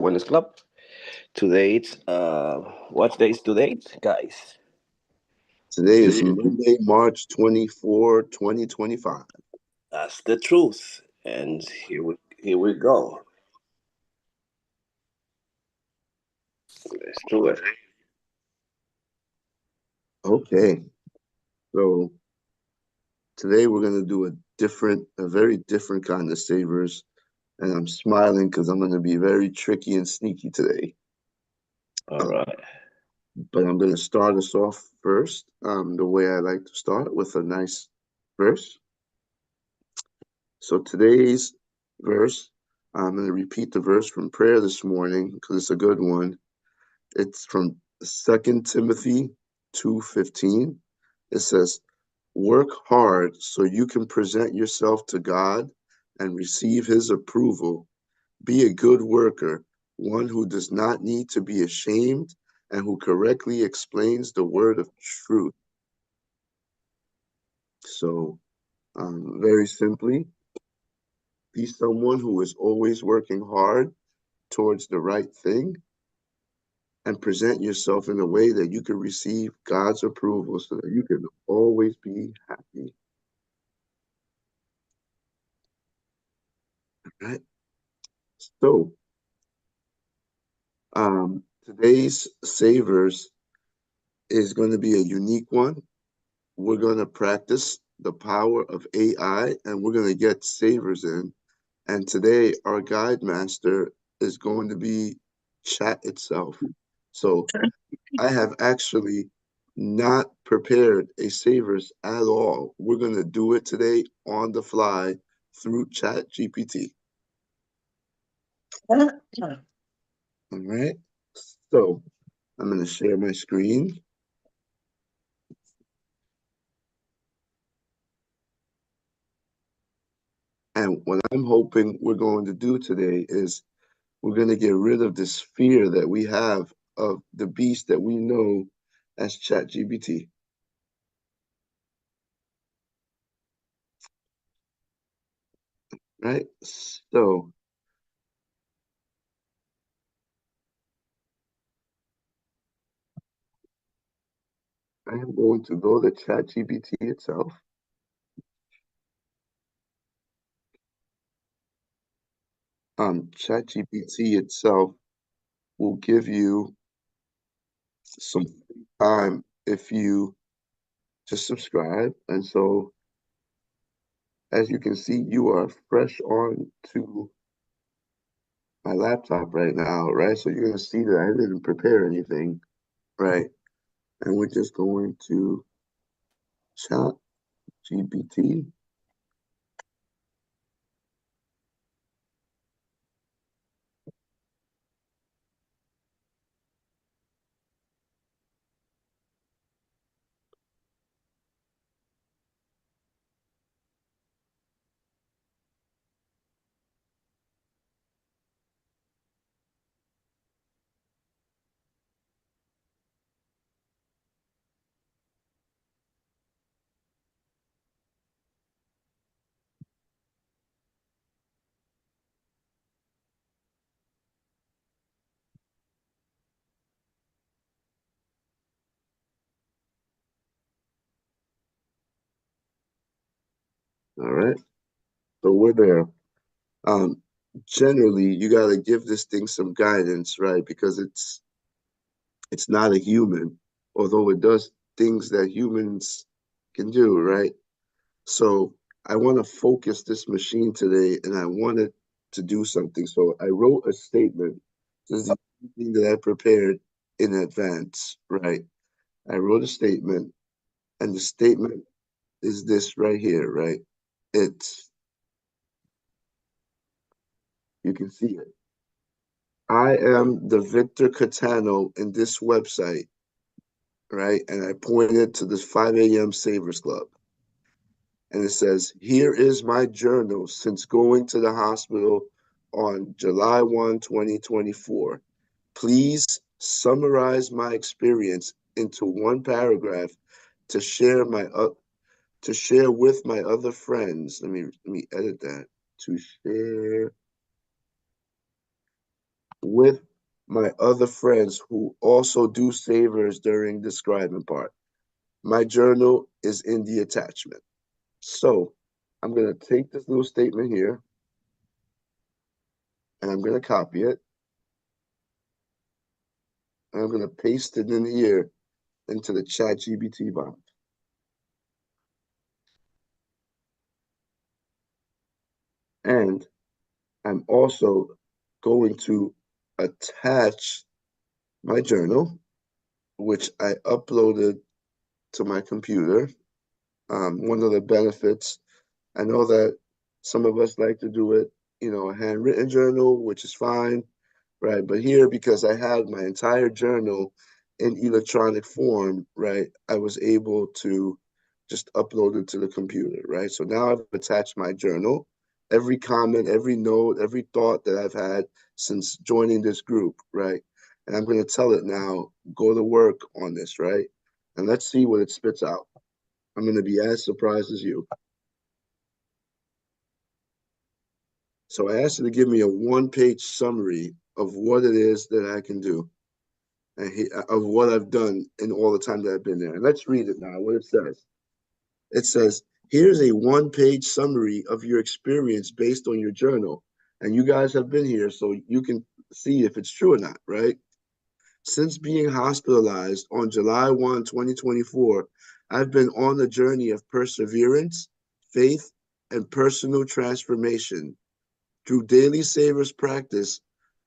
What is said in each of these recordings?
Wellness Club. Today it's what day is today, guys? Today is Monday, March 24, 2025. That's the truth. And here we go. Let's do it. Okay, so today we're going to do a very different kind of savers. And I'm smiling because I'm going to be very tricky and sneaky today. All Um, right. but I'm going to start us off first, the way I like to start with a nice verse. So today's verse, I'm going to repeat the verse from prayer this morning because it's a good one. It's from 2 Timothy 2:15. It says, "Work hard so you can present yourself to God and receive his approval. Be a good worker, one who does not need to be ashamed and who correctly explains the word of truth." So, very simply, be someone who is always working hard towards the right thing and present yourself in a way that you can receive God's approval so that you can always be happy. Right? So, today's savers is going to be a unique one. We're going to practice the power of AI and we're going to get savers in. And today, our guide master is going to be chat itself. So, I have actually not prepared a savers at all. We're going to do it today on the fly through Chat GPT. All right. So I'm going to share my screen. And what I'm hoping we're going to do today is we're going to get rid of this fear that we have of the beast that we know as ChatGPT. Right? So I am going to go to ChatGPT itself. ChatGPT itself will give you some free time if you just subscribe. And so, as you can see, you are fresh on to my laptop right now, right? So you're going to see that I didn't prepare anything, right? And we're just going to chat GPT. All right. So we're there. Um, Generally, you got to give this thing some guidance, right? Because it's not a human, although it does things that humans can do, right? So I want to focus this machine today and I want it to do something. So I wrote a statement. This is the thing that I prepared in advance, right? I wrote a statement, and the statement is this right here, right? It's, you can see it. I am the Victor Catano in this website, right? And I pointed to this 5 a.m. Savers Club. And it says, "Here is my journal since going to the hospital on July 1, 2024. Please summarize my experience into one paragraph to share to share with my other friends." Let me edit that. To share with my other friends who also do savers during the scribing part. My journal is in the attachment. So I'm going to take this little statement here and I'm going to copy it. And I'm going to paste it in here into the ChatGPT box. And I'm also going to attach my journal, which I uploaded to my computer. One of the benefits, I know that some of us like to do it, a handwritten journal, which is fine, right? But here, because I had my entire journal in electronic form, right, I was able to just upload it to the computer, right? So now I've attached my journal, every comment, every note, every thought that I've had since joining this group, right? And I'm going to tell it now, go to work on this, right? And let's see what it spits out. I'm going to be as surprised as you. So I asked you to give me a one-page summary of what it is that I can do and of what I've done in all the time that I've been there. And let's read it now, what it says. It says, here's a one-page summary of your experience based on your journal. And you guys have been here, so you can see if it's true or not, right? Since being hospitalized on July 1, 2024, I've been on a journey of perseverance, faith, and personal transformation. Through daily savers practice,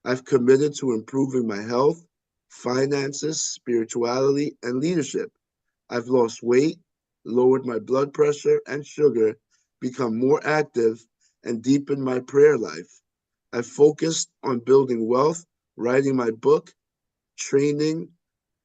I've committed to improving my health, finances, spirituality, and leadership. I've lost weight, lowered my blood pressure and sugar, become more active, and deepened my prayer life. I've focused on building wealth, writing my book, training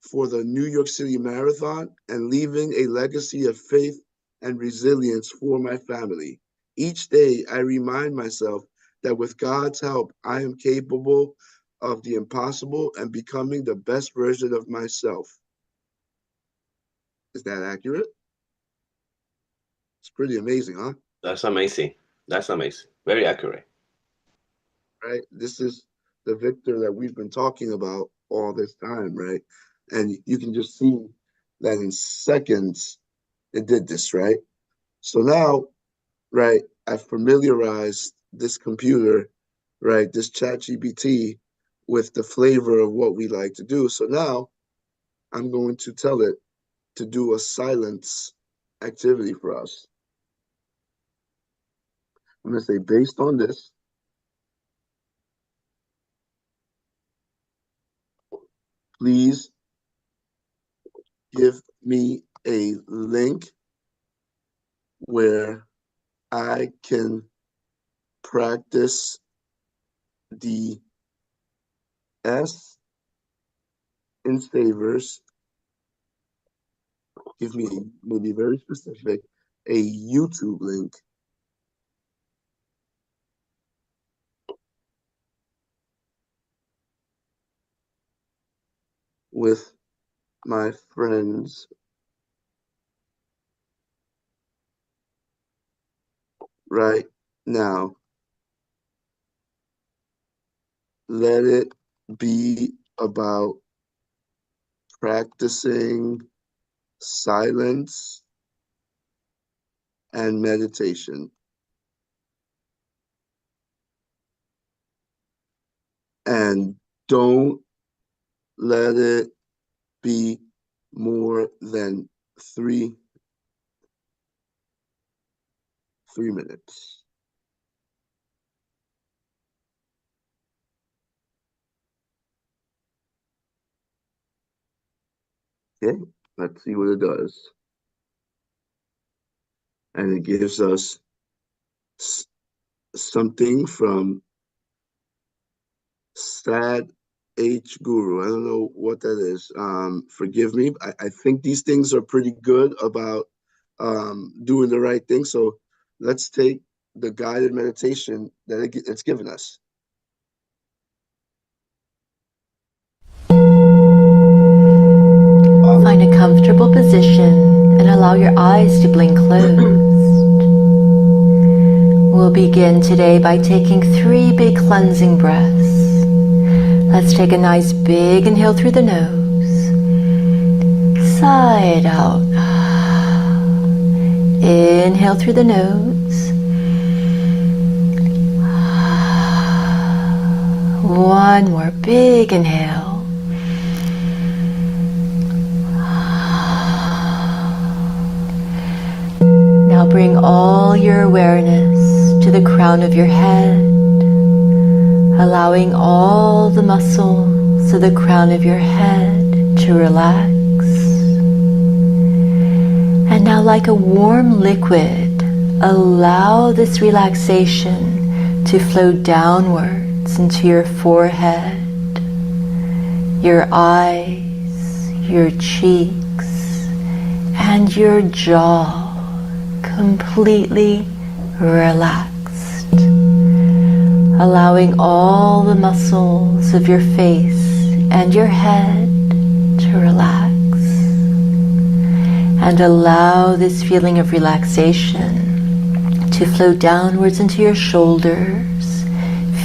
for the New York City Marathon, and leaving a legacy of faith and resilience for my family. Each day, I remind myself that with God's help, I am capable of the impossible and becoming the best version of myself. Is that accurate? It's pretty amazing, huh? That's amazing. That's amazing. Very accurate. Right? This is the Victor that we've been talking about all this time, right? And you can just see that in seconds it did this, right? So now, right, I've familiarized this computer, right, this ChatGPT with the flavor of what we like to do. So now I'm going to tell it to do a silence activity for us. I'm going to say, based on this, please give me a link where I can practice the S in savers. Give me, maybe very specific, a YouTube link with my friends right now. Let it be about practicing silence and meditation. And don't let it be more than three minutes. Okay, let's see what it does. And it gives us something from Sad H Guru. I don't know what that is. Forgive me. I think these things are pretty good about doing the right thing. So let's take the guided meditation that it's given us. Find a comfortable position and allow your eyes to blink closed. We'll begin today by taking 3 big cleansing breaths. Let's take a nice big inhale through the nose. Side out. Inhale through the nose. One more big inhale. Now bring all your awareness to the crown of your head, allowing all the muscles of the crown of your head to relax. And now, like a warm liquid, allow this relaxation to flow downwards into your forehead, your eyes, your cheeks, and your jaw, completely relaxed, allowing all the muscles of your face and your head to relax. And allow this feeling of relaxation to flow downwards into your shoulders.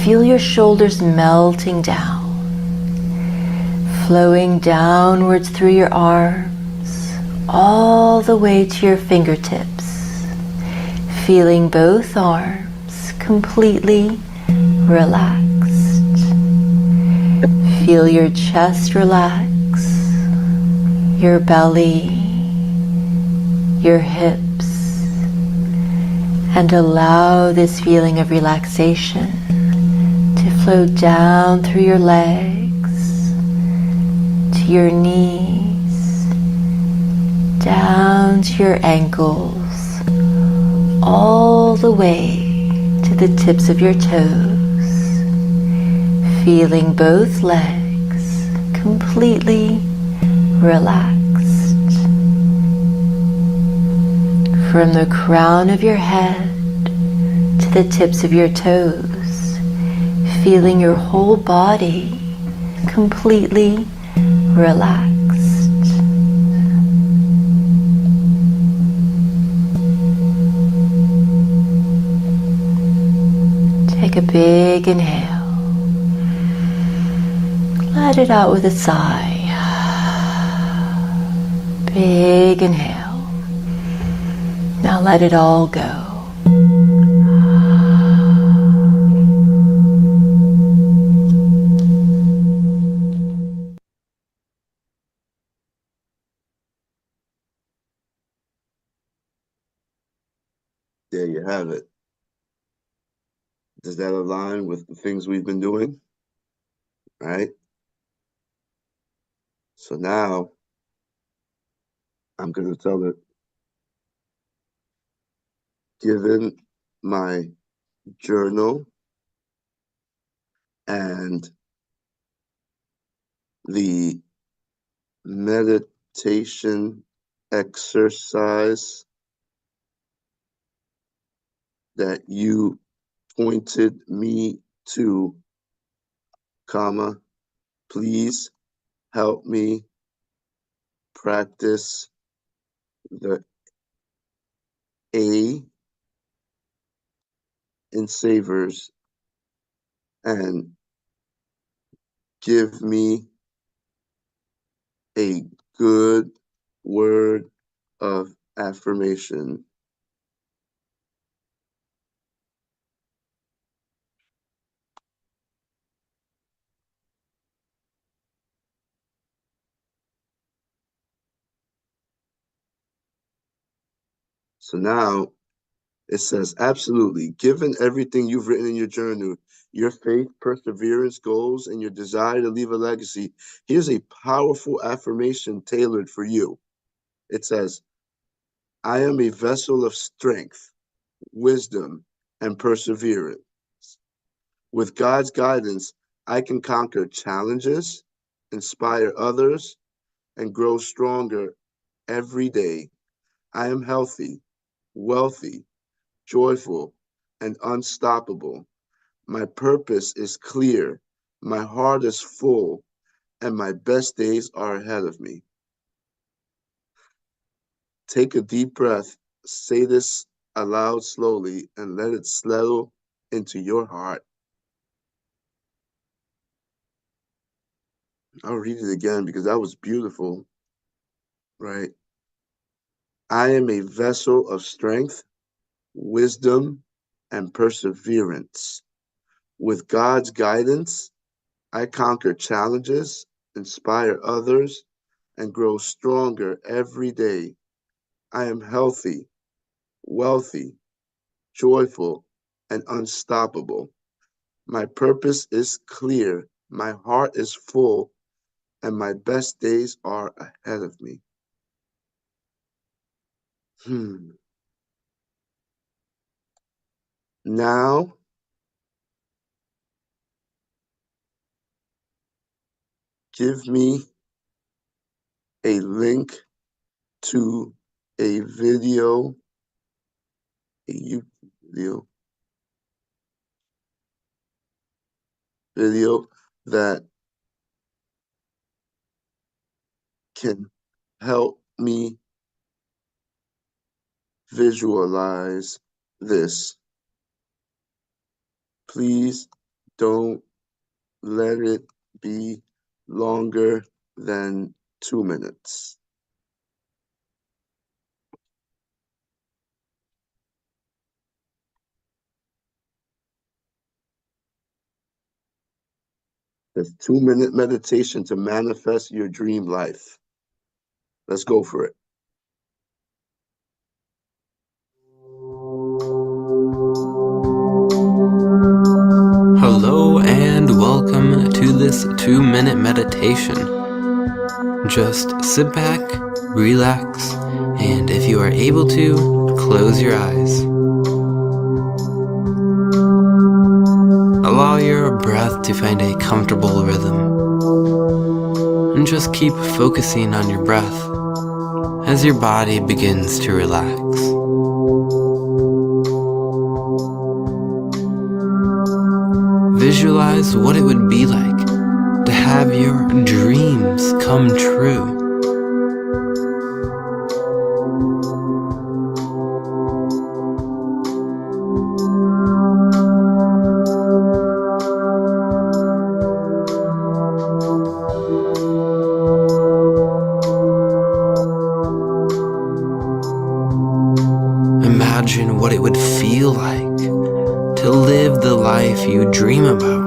Feel your shoulders melting down, flowing downwards through your arms, all the way to your fingertips. Feeling both arms completely relaxed. Feel your chest relax, your belly, your hips, and allow this feeling of relaxation to flow down through your legs, to your knees, down to your ankles, all the way to the tips of your toes, feeling both legs completely relaxed. From the crown of your head to the tips of your toes, feeling your whole body completely relaxed. Take a big inhale. Let it out with a sigh. Big inhale. Now let it all go. There you have it. Does that align with the things we've been doing? Right? So now I'm going to tell it, given my journal and the meditation exercise that you pointed me to, comma, please help me practice the A in Savers and give me a good word of affirmation. So now it says, absolutely, given everything you've written in your journal, your faith, perseverance, goals, and your desire to leave a legacy, here's a powerful affirmation tailored for you. It says, I am a vessel of strength, wisdom, and perseverance. With God's guidance, I can conquer challenges, inspire others, and grow stronger every day. I am healthy, wealthy, joyful, and unstoppable. My purpose is clear, my heart is full, and my best days are ahead of me. Take a deep breath, say this aloud slowly, and let it settle into your heart. I'll read it again because that was beautiful, right? I am a vessel of strength, wisdom, and perseverance. With God's guidance, I conquer challenges, inspire others, and grow stronger every day. I am healthy, wealthy, joyful, and unstoppable. My purpose is clear, my heart is full, and my best days are ahead of me. Now, give me a link to a video, a YouTube video that can help me visualize this. Please don't let it be longer than 2 minutes. That's 2-minute meditation to manifest your dream life. Let's go for it. Hello and welcome to this 2-minute meditation. Just sit back, relax, and if you are able to, close your eyes. Allow your breath to find a comfortable rhythm. And just keep focusing on your breath as your body begins to relax. Visualize what it would be like to have your dreams come true. Imagine what it would feel like to live the life you dream about.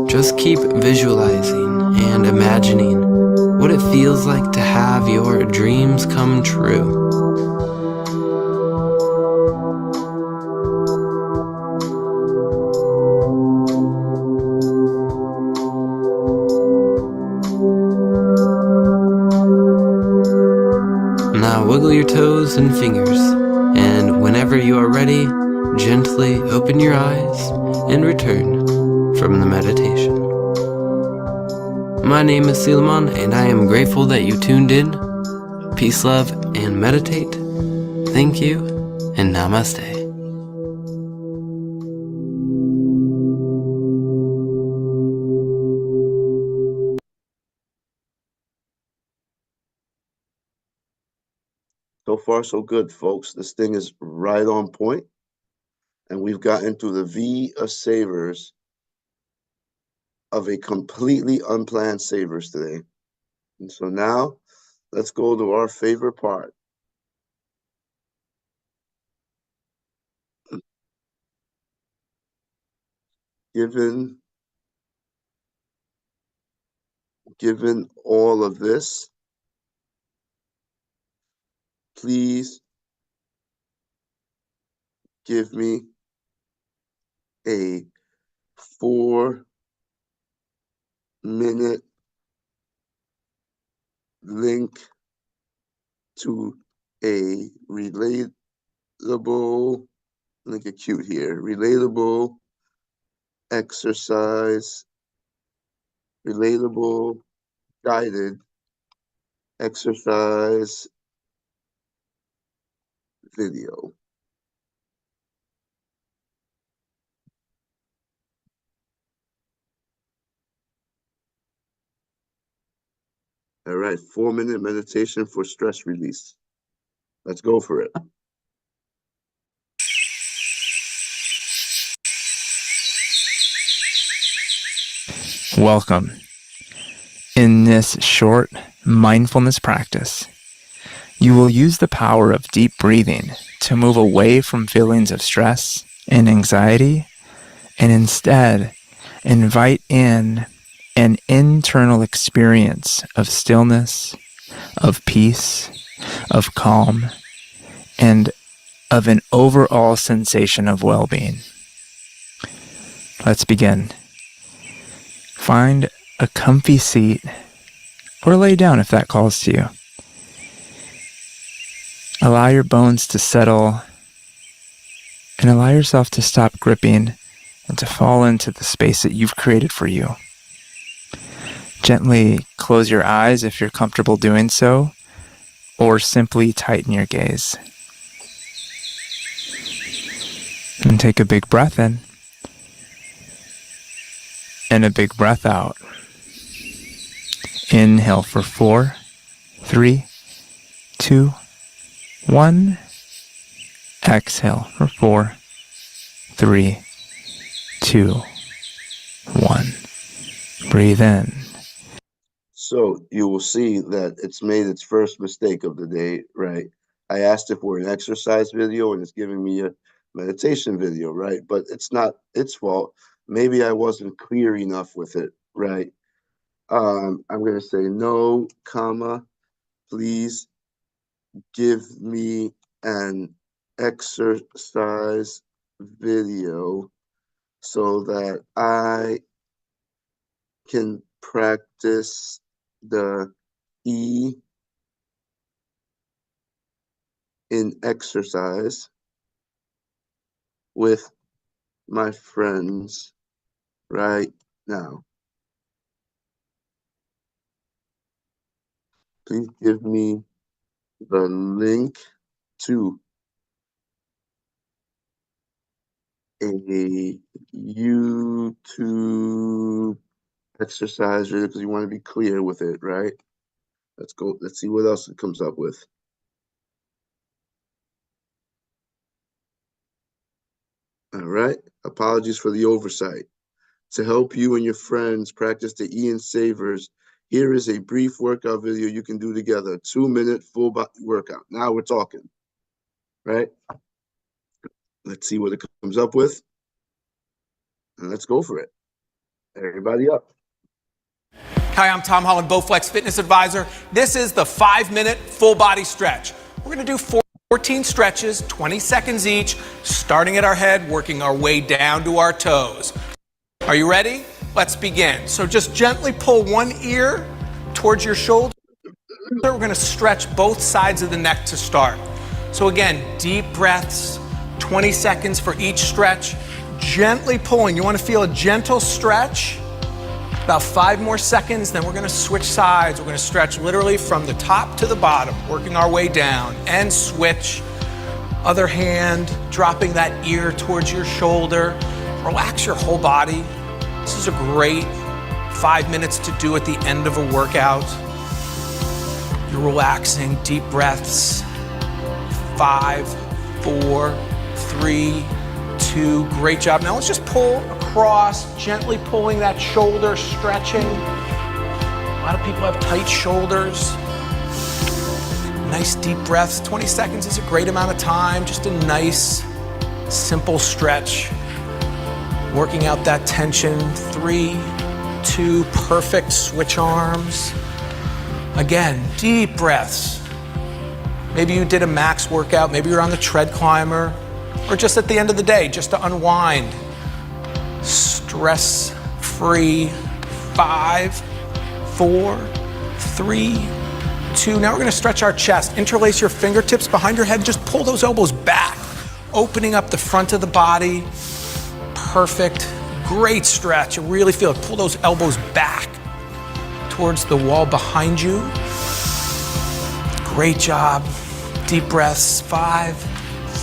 Just keep visualizing and imagining what it feels like to have your dreams come true. Now wiggle your toes and fingers, and whenever you are ready, gently open your eyes and return from the meditation. My name is Suleiman, and I am grateful that you tuned in. Peace, love, and meditate. Thank you, and namaste. So far, so good, folks. This thing is right on point. And we've gotten to the V of savers of a completely unplanned savers today. And so now let's go to our favorite part. Given all of this, please give me a 4-minute link to a relatable, let me get cute here, relatable exercise, relatable guided exercise video. All right, 4-minute meditation for stress release. Let's go for it. Welcome. In this short mindfulness practice, you will use the power of deep breathing to move away from feelings of stress and anxiety and instead invite in an internal experience of stillness, of peace, of calm, and of an overall sensation of well-being. Let's begin. Find a comfy seat or lay down if that calls to you. Allow your bones to settle and allow yourself to stop gripping and to fall into the space that you've created for you. Gently close your eyes if you're comfortable doing so, or simply tighten your gaze. And take a big breath in and a big breath out. Inhale for 4, 3, 2, 1. Exhale for 4, 3, 2, 1. Breathe in. So you will see that it's made its first mistake of the day, right? I asked it for an exercise video and it's giving me a meditation video, right? But it's not its fault. Maybe I wasn't clear enough with it, right? I'm going to say no, comma, please give me an exercise video so that I can practice the E in exercise with my friends right now. Please give me the link to a YouTube exercise video because you want to be clear with it, right? Let's go. Let's see what else it comes up with. All right. Apologies for the oversight. To help you and your friends practice the Ian Savers, here is a brief workout video you can do together. A 2-minute full body workout. Now we're talking, right? Let's see what it comes up with. And let's go for it. Everybody up. Hi, I'm Tom Holland, Bowflex Fitness Advisor. This is the 5-minute full body stretch. We're gonna do 14 stretches, 20 seconds each, starting at our head, working our way down to our toes. Are you ready? Let's begin. So just gently pull one ear towards your shoulder. We're gonna stretch both sides of the neck to start. So again, deep breaths, 20 seconds for each stretch. Gently pulling. You wanna feel a gentle stretch. About 5 more seconds, then we're gonna switch sides. We're gonna stretch literally from the top to the bottom, working our way down, and switch. Other hand, dropping that ear towards your shoulder. Relax your whole body. This is a great 5 minutes to do at the end of a workout. You're relaxing, deep breaths. 5, 4, 3, 2, great job. Now let's just pull across, gently pulling that shoulder, stretching. A lot of people have tight shoulders. Nice deep breaths. 20 seconds is a great amount of time. Just a nice, simple stretch. Working out that tension. 3, 2, perfect. Switch arms. Again, deep breaths. Maybe you did a max workout. Maybe you're on the tread climber. Or just at the end of the day, just to unwind. Stress-free. 5, 4, 3, 2. Now we're gonna stretch our chest. Interlace your fingertips behind your head. Just pull those elbows back. Opening up the front of the body. Perfect. Great stretch. You really feel it. Pull those elbows back towards the wall behind you. Great job. Deep breaths. 5,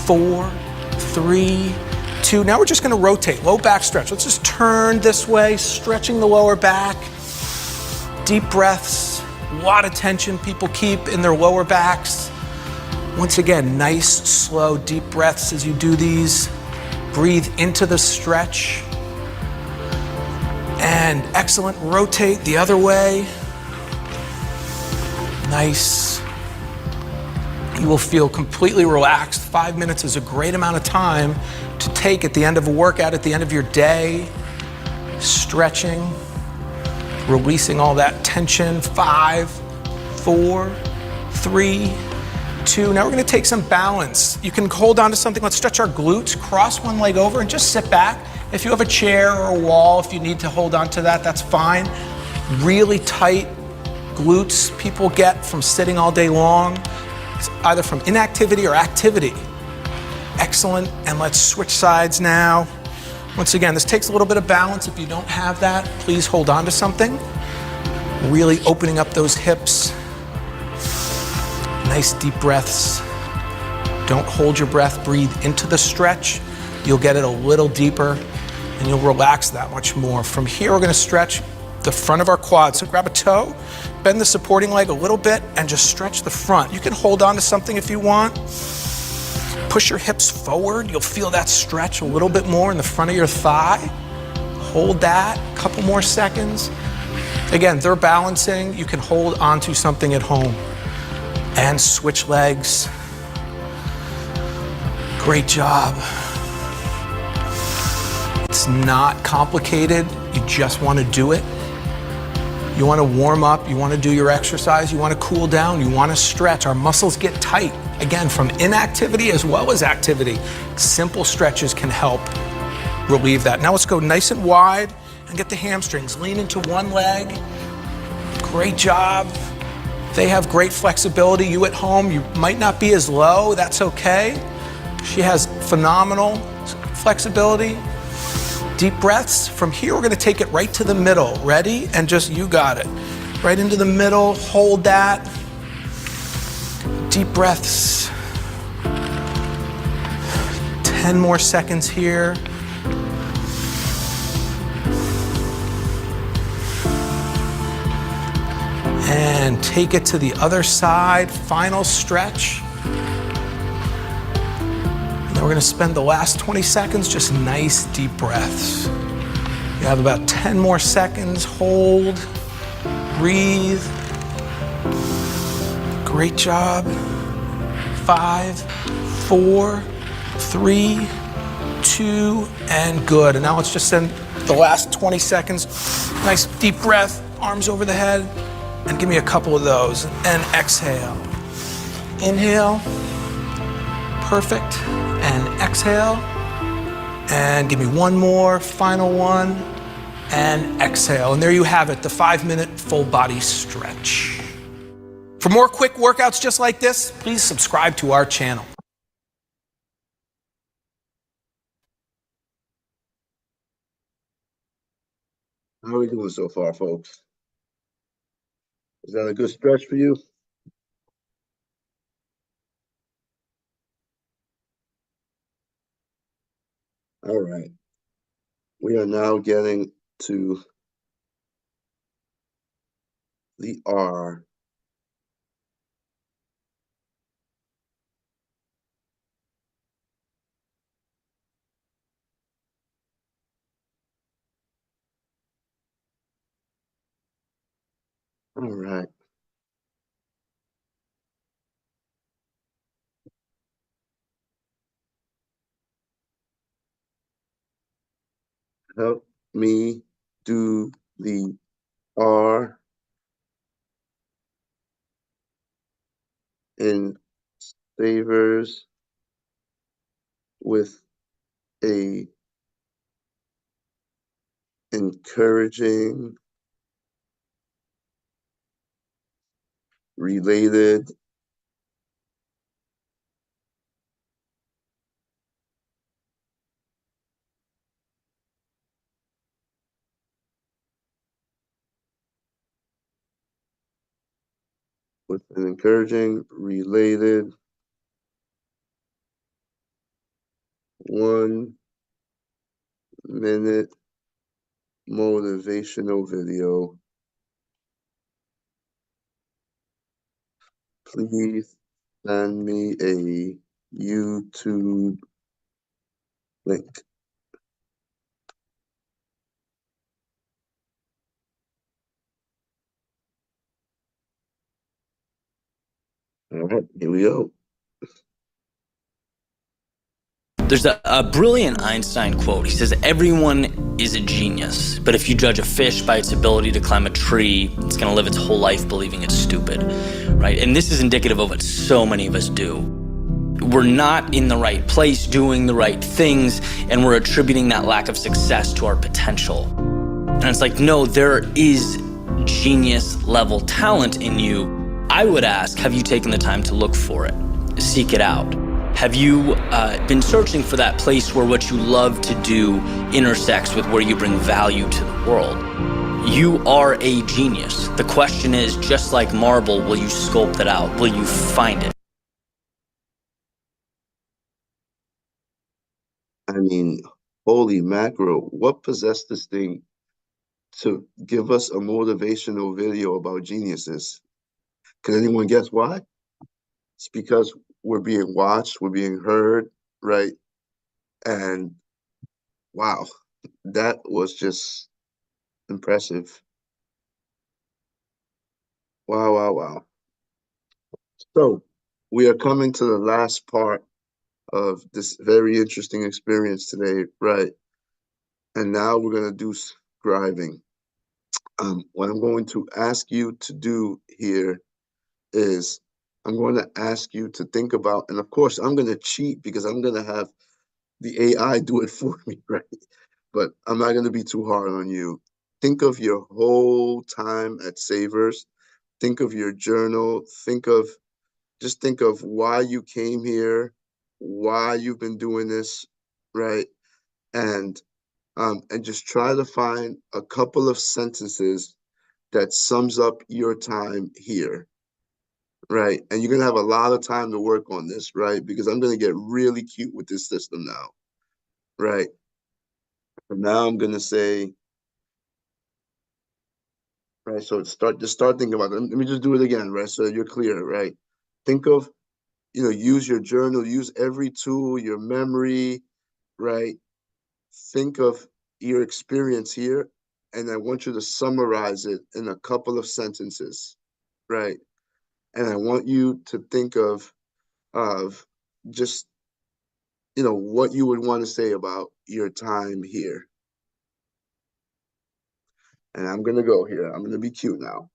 4, 3, 2. Now we're just gonna rotate, low back stretch. Let's just turn this way, stretching the lower back. Deep breaths, a lot of tension people keep in their lower backs. Once again, nice, slow, deep breaths as you do these. Breathe into the stretch. And excellent, rotate the other way. Nice. You will feel completely relaxed. 5 minutes is a great amount of time to take at the end of a workout, at the end of your day. Stretching, releasing all that tension. 5, 4, 3, 2. Now we're gonna take some balance. You can hold on to something. Let's stretch our glutes, cross one leg over and just sit back. If you have a chair or a wall, if you need to hold on to that, that's fine. Really tight glutes people get from sitting all day long, either from inactivity or activity. Excellent, and let's switch sides now. Once again, this takes a little bit of balance. If you don't have that, please hold on to something. Really opening up those hips. Nice deep breaths. Don't hold your breath, breathe into the stretch. You'll get it a little deeper and you'll relax that much more. From here, we're gonna stretch the front of our quads. So grab a toe, bend the supporting leg a little bit and just stretch the front. You can hold on to something if you want. Push your hips forward. You'll feel that stretch a little bit more in the front of your thigh. Hold that, a couple more seconds. Again, they're balancing. You can hold onto something at home. And switch legs. Great job. It's not complicated. You just want to do it. You want to warm up. You want to do your exercise. You want to cool down. You want to stretch. Our muscles get tight. Again, from inactivity as well as activity. Simple stretches can help relieve that. Now let's go nice and wide and get the hamstrings. Lean into one leg. Great job. They have great flexibility. You at home, you might not be as low. That's okay. She has phenomenal flexibility. Deep breaths. From here, we're going to take it right to the middle. Ready? And just, you got it. Right into the middle. Hold that. Deep breaths. 10 more seconds here. And take it to the other side. Final stretch. And then we're going to spend the last 20 seconds just nice deep breaths. You have about 10 more seconds. Hold. Breathe. Great job. 5, 4, 3, 2, and good. And now let's just send the last 20 seconds. Nice deep breath. Arms over the head. And give me a couple of those. And exhale. Inhale. Perfect. And exhale. And give me one more, final one. And exhale. And there you have it, the 5-minute full body stretch. For more quick workouts just like this, please subscribe to our channel. How are we doing so far, folks? Is that a good stretch for you? All right. We are now getting to the R. All right. Help me do the R in Savers with a encouraging, related, with an encouraging, related 1-minute motivational video. Please send me a YouTube link. All right, here we go. There's a brilliant Einstein quote. He says, everyone is a genius, but if you judge a fish by its ability to climb a tree, it's going to live its whole life believing it's stupid, right? And this is indicative of what so many of us do. We're not in the right place, doing the right things, and we're attributing that lack of success to our potential. And it's like, no, there is genius level talent in you. I would ask, have you taken the time to look for it, seek it out? Have you been searching for that place where what you love to do intersects with where you bring value to the world? You are a genius. The question is, just like marble, will you sculpt it out? Will you find it? I mean, holy mackerel, what possessed this thing to give us a motivational video about geniuses? Can anyone guess why? It's because we're being watched, we're being heard, right? And wow, that was just impressive. Wow, wow, wow. So we are coming to the last part of this very interesting experience today, right? And now we're going to do scribing. What I'm going to ask you to do here is I'm going to ask you to think about, and of course, I'm going to cheat because I'm going to have the AI do it for me, right? But I'm not going to be too hard on you. Think of your whole time at Savers. Think of your journal. Just think of why you came here, why you've been doing this, right? And just try to find a couple of sentences that sums up your time here, right? And you're gonna have a lot of time to work on this, right? Because I'm gonna get really cute with this system now, right? And now I'm gonna say, right? So just start thinking about it. Let me just do it again, right? So you're clear, right? Think of, use your journal, use every tool, your memory, right? Think of your experience here, and I want you to summarize it in a couple of sentences, right? And I want you to think of just what you would want to say about your time here. And I'm gonna go here. I'm gonna be cute now.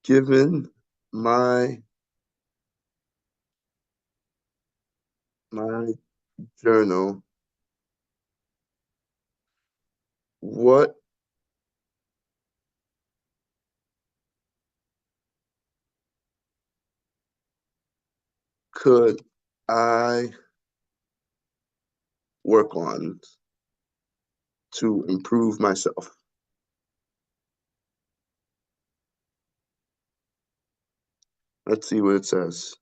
Given my journal, what could I work on to improve myself? Let's see what it says.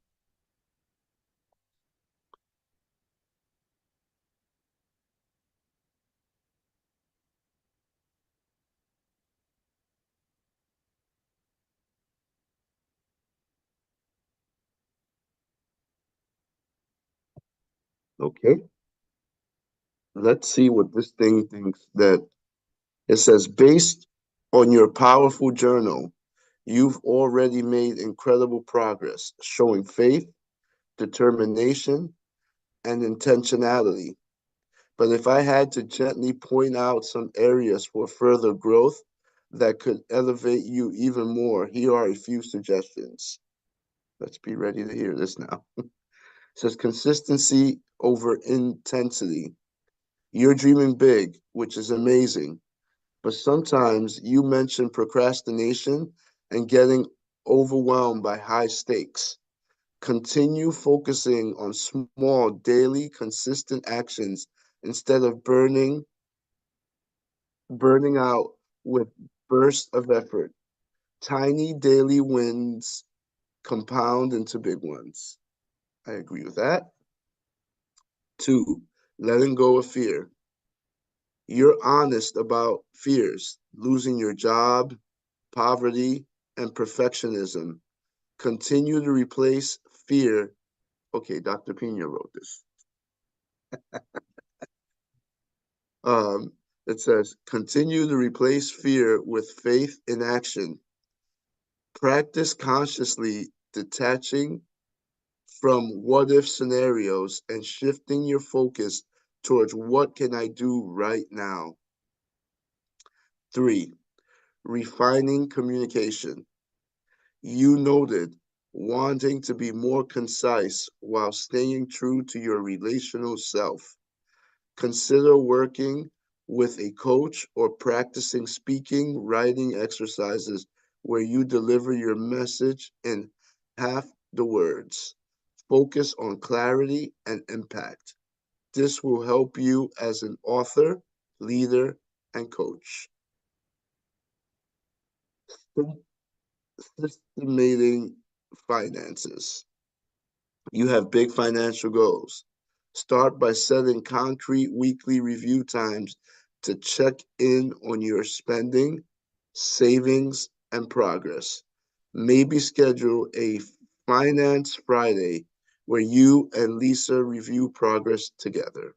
Okay. Let's see what this thing thinks that it says. Based on your powerful journal, you've already made incredible progress, showing faith, determination, and intentionality. But if I had to gently point out some areas for further growth that could elevate you even more, here are a few suggestions. Let's be ready to hear this now. It says consistency over intensity. You're dreaming big, which is amazing, but sometimes you mention procrastination and getting overwhelmed by high stakes. Continue focusing on small, daily, consistent actions instead of burning out with bursts of effort. Tiny daily wins compound into big ones. I agree with that. 2, letting go of fear. You're honest about fears, losing your job, poverty, and perfectionism. Continue to replace fear. Okay, Dr. Pina wrote this. It says, continue to replace fear with faith in action. Practice consciously detaching from what-if scenarios and shifting your focus towards what can I do right now. 3, refining communication. You noted wanting to be more concise while staying true to your relational self. Consider working with a coach or practicing speaking, writing exercises where you deliver your message in half the words. Focus on clarity and impact. This will help you as an author, leader, and coach. Estimating finances. You have big financial goals. Start by setting concrete weekly review times to check in on your spending, savings, and progress. Maybe schedule a Finance Friday where you and Lisa review progress together.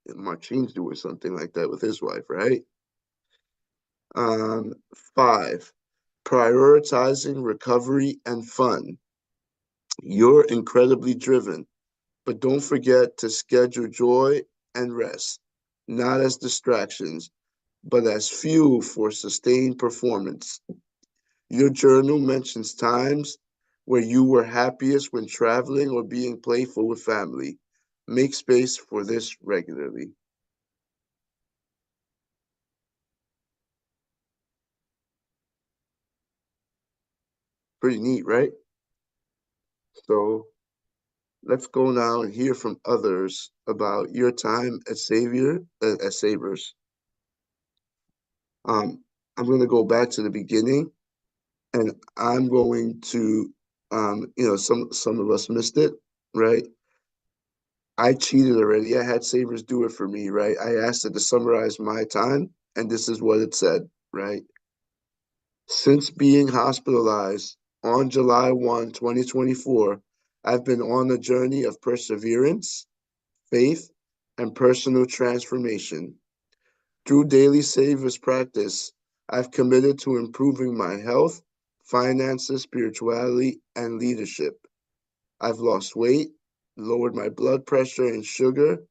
And Martine's doing something like that with his wife, right? 5, prioritizing recovery and fun. You're incredibly driven, but don't forget to schedule joy and rest, not as distractions, but as fuel for sustained performance. Your journal mentions times where you were happiest when traveling or being playful with family. Make space for this regularly. Pretty neat, right? So let's go now and hear from others about your time at Savers. I'm going to go back to the beginning, and I'm going to, some of us missed it, right? I cheated already. I had Savers do it for me, right? I asked it to summarize my time, and this is what it said, right? Since being hospitalized on July 1, 2024, I've been on a journey of perseverance, faith, and personal transformation. Through daily Savers practice, I've committed to improving my health, finances, spirituality, and leadership. I've lost weight, lowered my blood pressure and sugar,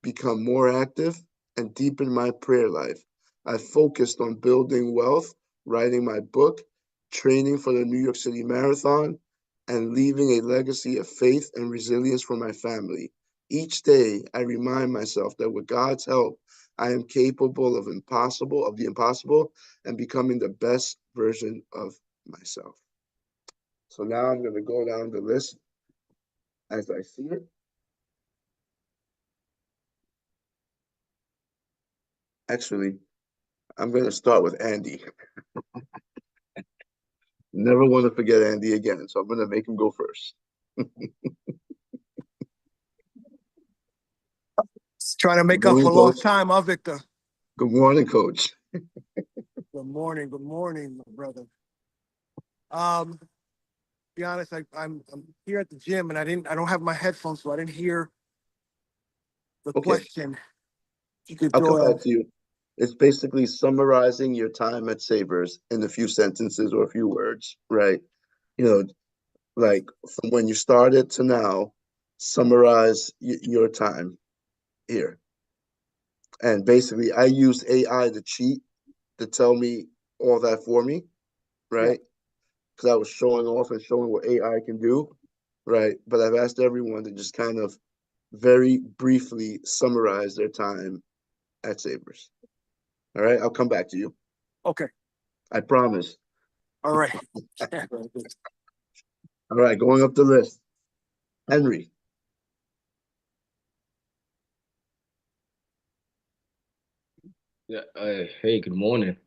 become more active, and deepened my prayer life. I've focused on building wealth, writing my book, training for the New York City Marathon, and leaving a legacy of faith and resilience for my family. Each day, I remind myself that with God's help, I am capable of the impossible, and becoming the best version of myself. So now I'm going to go down the list as I see it. Actually, I'm going to start with Andy. Never want to forget Andy again, so I'm going to make him go first. Trying to make up for lost time, huh, Victor? Good morning, Coach. Good morning, my brother. Be honest, I'm here at the gym and I don't have my headphones, so I didn't hear the question. You could I'll come back to you. It's basically summarizing your time at Savers in a few sentences or a few words, right? You know, like from when you started to now, summarize your time here. And basically, I use AI to cheat to tell me all that for me, right? Because I was showing off and showing what AI can do, right? But I've asked everyone to just kind of very briefly summarize their time at Savers. All right, I'll come back to you. Okay. I promise. All right. All right, going up the list. Henry. Yeah. Hey, good morning.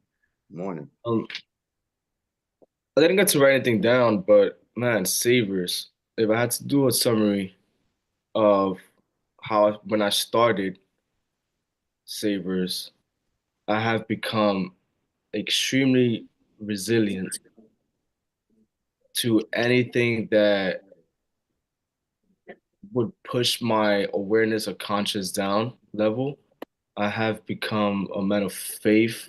Morning. I didn't get to write anything down, but man, Savers. If I had to do a summary of how when I started Savers, I have become extremely resilient to anything that would push my awareness or conscious down level. I have become a man of faith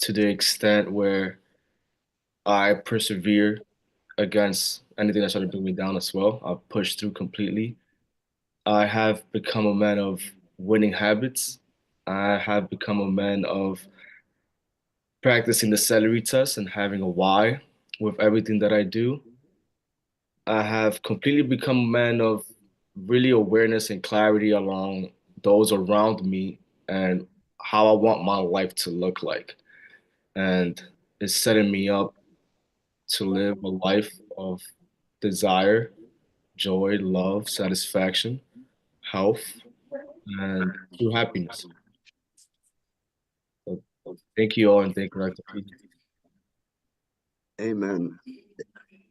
to the extent where I persevere against anything that's trying to bring me down as well. I've pushed through completely. I have become a man of winning habits. I have become a man of practicing the celery test and having a why with everything that I do. I have completely become a man of really awareness and clarity along those around me and how I want my life to look like. And it's setting me up to live a life of desire, joy, love, satisfaction, health, and true happiness. So thank you all and thank you, Dr. P. Amen.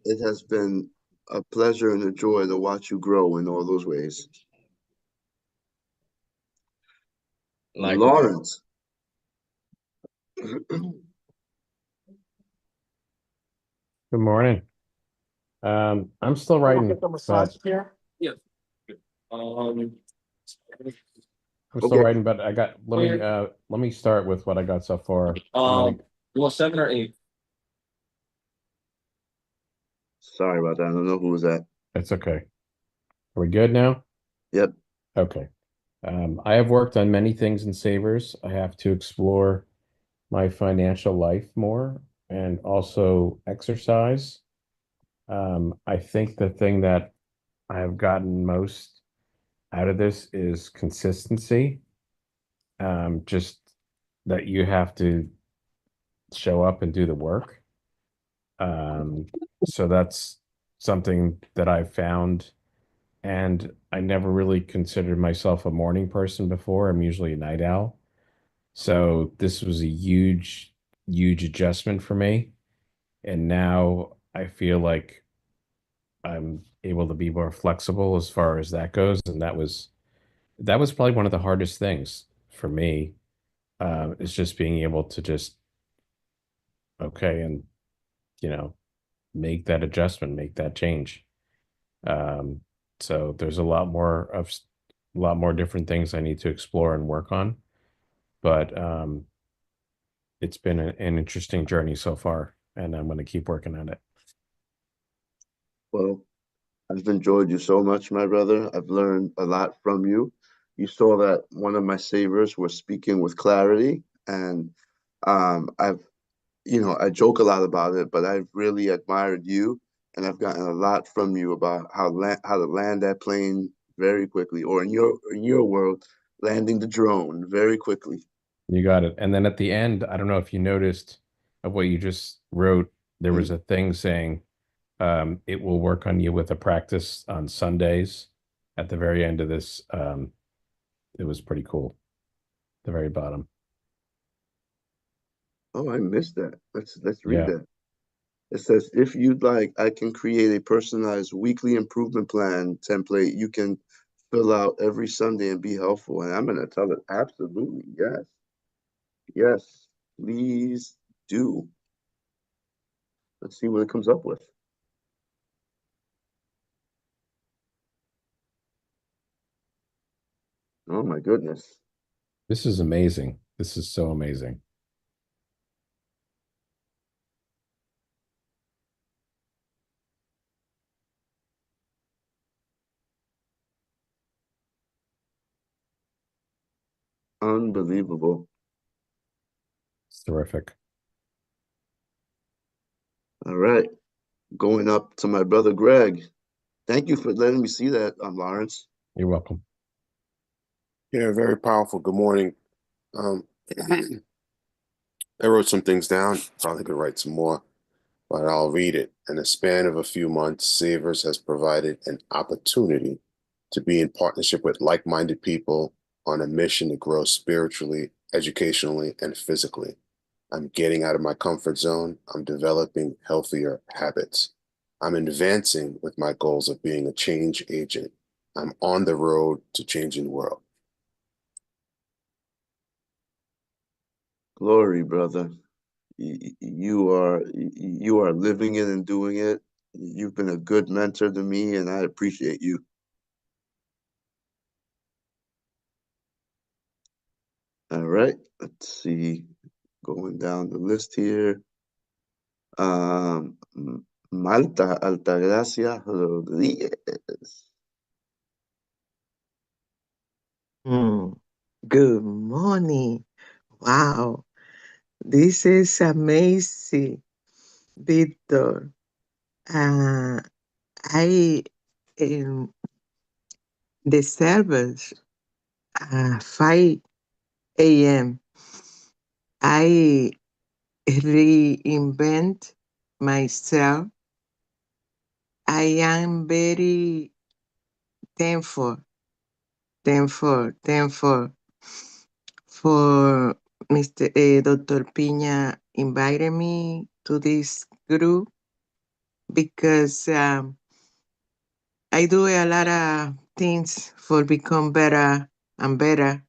It has been a pleasure and a joy to watch you grow in all those ways. Like, Lawrence. Good morning. I'm still writing, Get the massage but chair. I'm still Okay. writing, but I got let me start with what I got so far. You want 7 or 8? Sorry about that. I don't know who was that. It's okay. Are we good now? Yep. Okay. I have worked on many things in Savers. I have to explore my financial life more and also exercise. I think the thing that I have gotten most out of this is consistency. Just that you have to show up and do the work. So that's something that I've found. And I never really considered myself a morning person before. I'm usually a night owl. So this was a huge, huge adjustment for me. And now I feel like I'm able to be more flexible as far as that goes. And that was probably one of the hardest things for me, is just being able to just, okay, and, make that adjustment, make that change. Um, so there's a lot more different things I need to explore and work on, but it's been an interesting journey so far, and I'm going to keep working on it. Well, I've enjoyed you so much, my brother. I've learned a lot from you. You saw that one of my savers was speaking with clarity, and I've, I joke a lot about it, but I've really admired you, and I've gotten a lot from you about how to land that plane very quickly, or in your world, landing the drone very quickly. You got it. And then at the end, I don't know if you noticed of what you just wrote, there was a thing saying, it will work on you with a practice on Sundays at the very end of this. It was pretty cool. The very bottom. Oh, I missed that. Let's read Yeah. that. It says, if you'd like, I can create a personalized weekly improvement plan template you can fill out every Sunday and be helpful. And I'm going to tell it, absolutely, yes. Yes, please do. Let's see what it comes up with. Oh my goodness. This is amazing. This is so amazing. Unbelievable. It's terrific. All right. Going up to my brother Greg. Thank you for letting me see that, Lawrence. You're welcome. Yeah, very powerful. Good morning. I wrote some things down. Probably could write some more, but I'll read it. In a span of a few months, Savers has provided an opportunity to be in partnership with like-minded people on a mission to grow spiritually, educationally, and physically. I'm getting out of my comfort zone. I'm developing healthier habits. I'm advancing with my goals of being a change agent. I'm on the road to changing the world. Glory, brother. You are living it and doing it. You've been a good mentor to me, and I appreciate you. All right, let's see. Going down the list here. Malta Altagracia Rodriguez. Good morning. Wow, this is amazing, Victor. I in the service 5 a.m. I reinvent myself. I am very thankful, thankful for Dr. Pina invited me to this group because I do a lot of things for become better and better.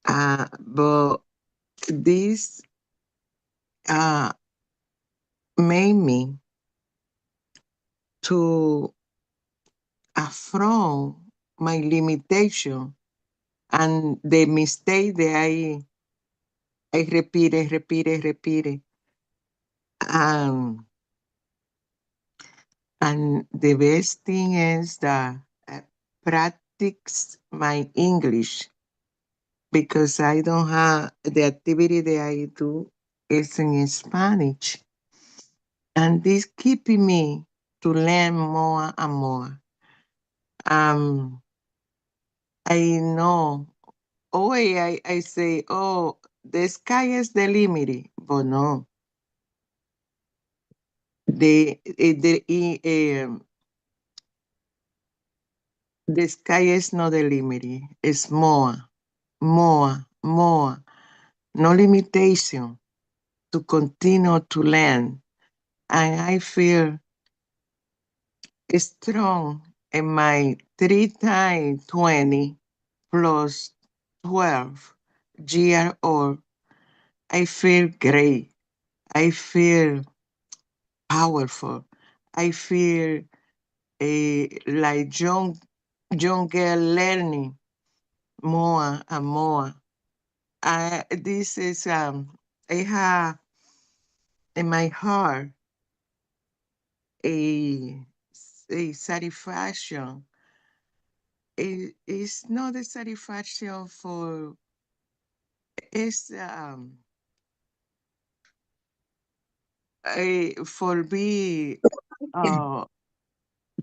But this made me to affront my limitation and the mistake that I repeated. And the best thing is that I practice my English because I don't have the activity that I do is in Spanish. And this keeping me to learn more and more. I know, I say, oh, the sky is the limit, but no. The sky is not the limit. It's more. No limitation to continue to learn. And I feel strong in my 3 times 20 plus 12 year old. I feel great. I feel powerful. I feel like young girl learning more and more. This is I have in my heart a satisfaction. It's not a satisfaction for it's for be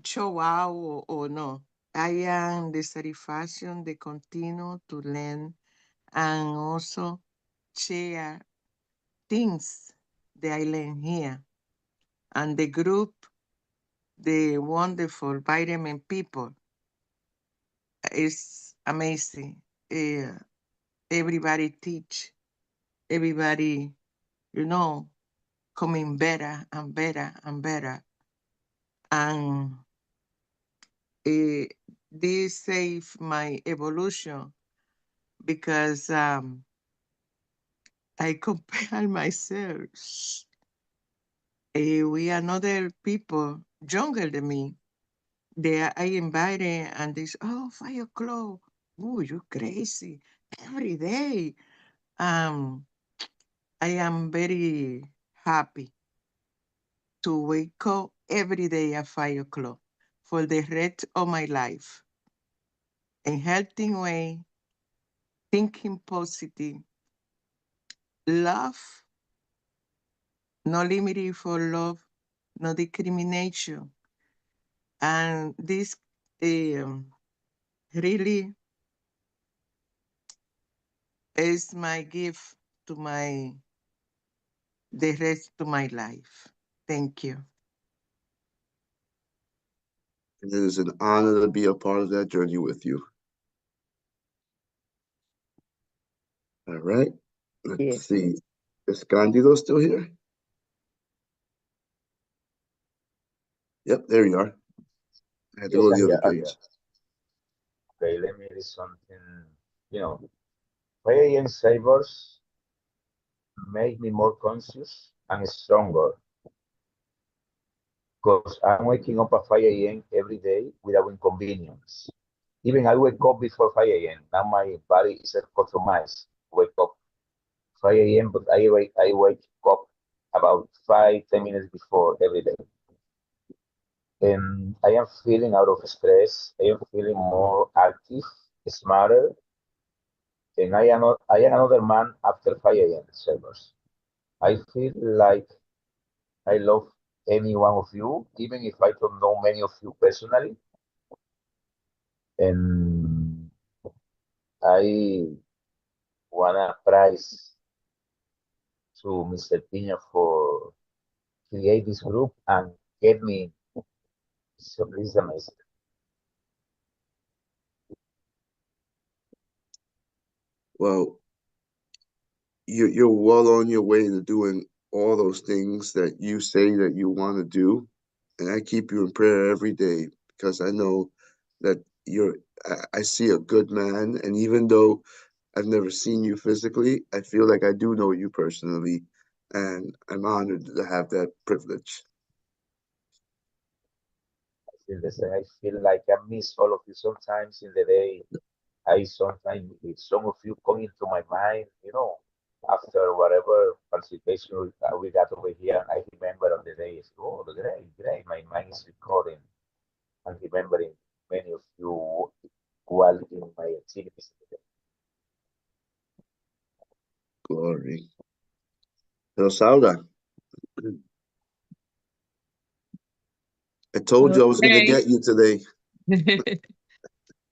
show out or no. I am the satisfaction they continue to learn and also share things that I learn here. And the group, the wonderful vitamin people, is amazing. Everybody teach, everybody, coming better and better and better. And this saved my evolution because I compare myself. We are other people younger than me. I invited and they say, oh, 5 o'clock. Oh, you're crazy. Every day. I am very happy to wake up every day at 5 o'clock for the rest of my life. In healthy way, thinking positive, love, no limit for love, no discrimination. And this really is my gift to the rest of my life. Thank you. It is an honor to be a part of that journey with you. All right. Let's see. Is Candido still here? Yep, there you are. I had to go to the other page. Okay, let me do something. 5 a.m. savers make me more conscious and stronger because I'm waking up at 5 a.m. every day without inconvenience. Even I wake up before 5 a.m. Now my body is customized to wake up 5 a.m., but I wake up about 5, 10 minutes before every day. And I am feeling out of stress. I am feeling more active, smarter, and I am another man after 5 a.m. servers. I feel like I love any one of you, even if I don't know many of you personally. And I wanna praise to Mr. Pina for create this group and get me. So this is amazing. Well, you're well on your way to doing all those things that you say that you want to do, and I keep you in prayer every day because I know that I see a good man, and even though I've never seen you physically, I feel like I do know you personally, and I'm honored to have that privilege. I feel the same. I feel like I miss all of you sometimes in the day. I sometimes with some of you come into my mind, after whatever participation we got over here, I remember on the days, oh, great, great. My mind is recording and remembering many of you while in my activities. Glory. Rosalda, I told you I was going to Okay. get you today.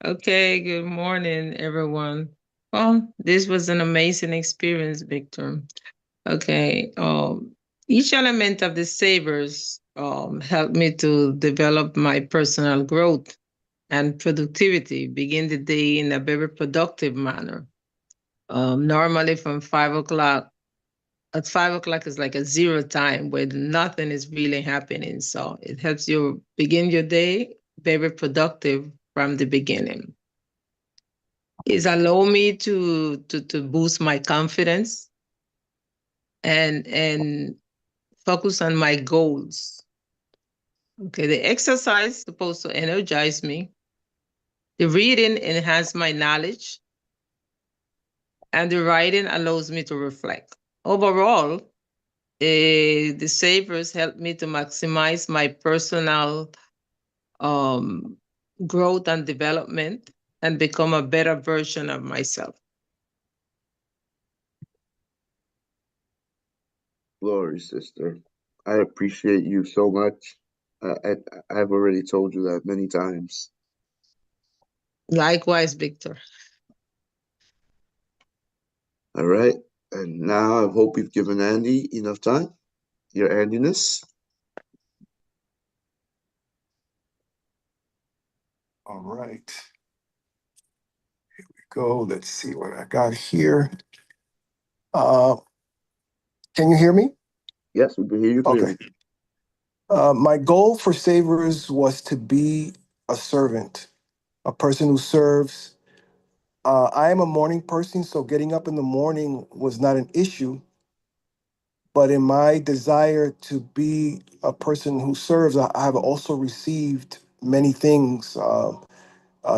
Okay, good morning, everyone. Well, this was an amazing experience, Victor. Okay, each element of the Savers helped me to develop my personal growth and productivity, begin the day in a very productive manner. Normally from 5 o'clock, at 5 o'clock is like a zero time where nothing is really happening. So it helps you begin your day very productive from the beginning. It's allow me to boost my confidence and focus on my goals. Okay, the exercise is supposed to energize me. The reading enhance my knowledge, and the writing allows me to reflect. Overall, the Savers help me to maximize my personal um, growth and development and become a better version of myself. Glory, sister. I appreciate you so much. I've already told you that many times. Likewise, Victor. All right. And now I hope we've given Andy enough time. Your Andiness. All right. Here we go. Let's see what I got here. Can you hear me? Yes, we can hear you clearly. Okay. My goal for Savers was to be a servant, a person who serves. I am a morning person, so getting up in the morning was not an issue. But in my desire to be a person who serves, I have also received many things,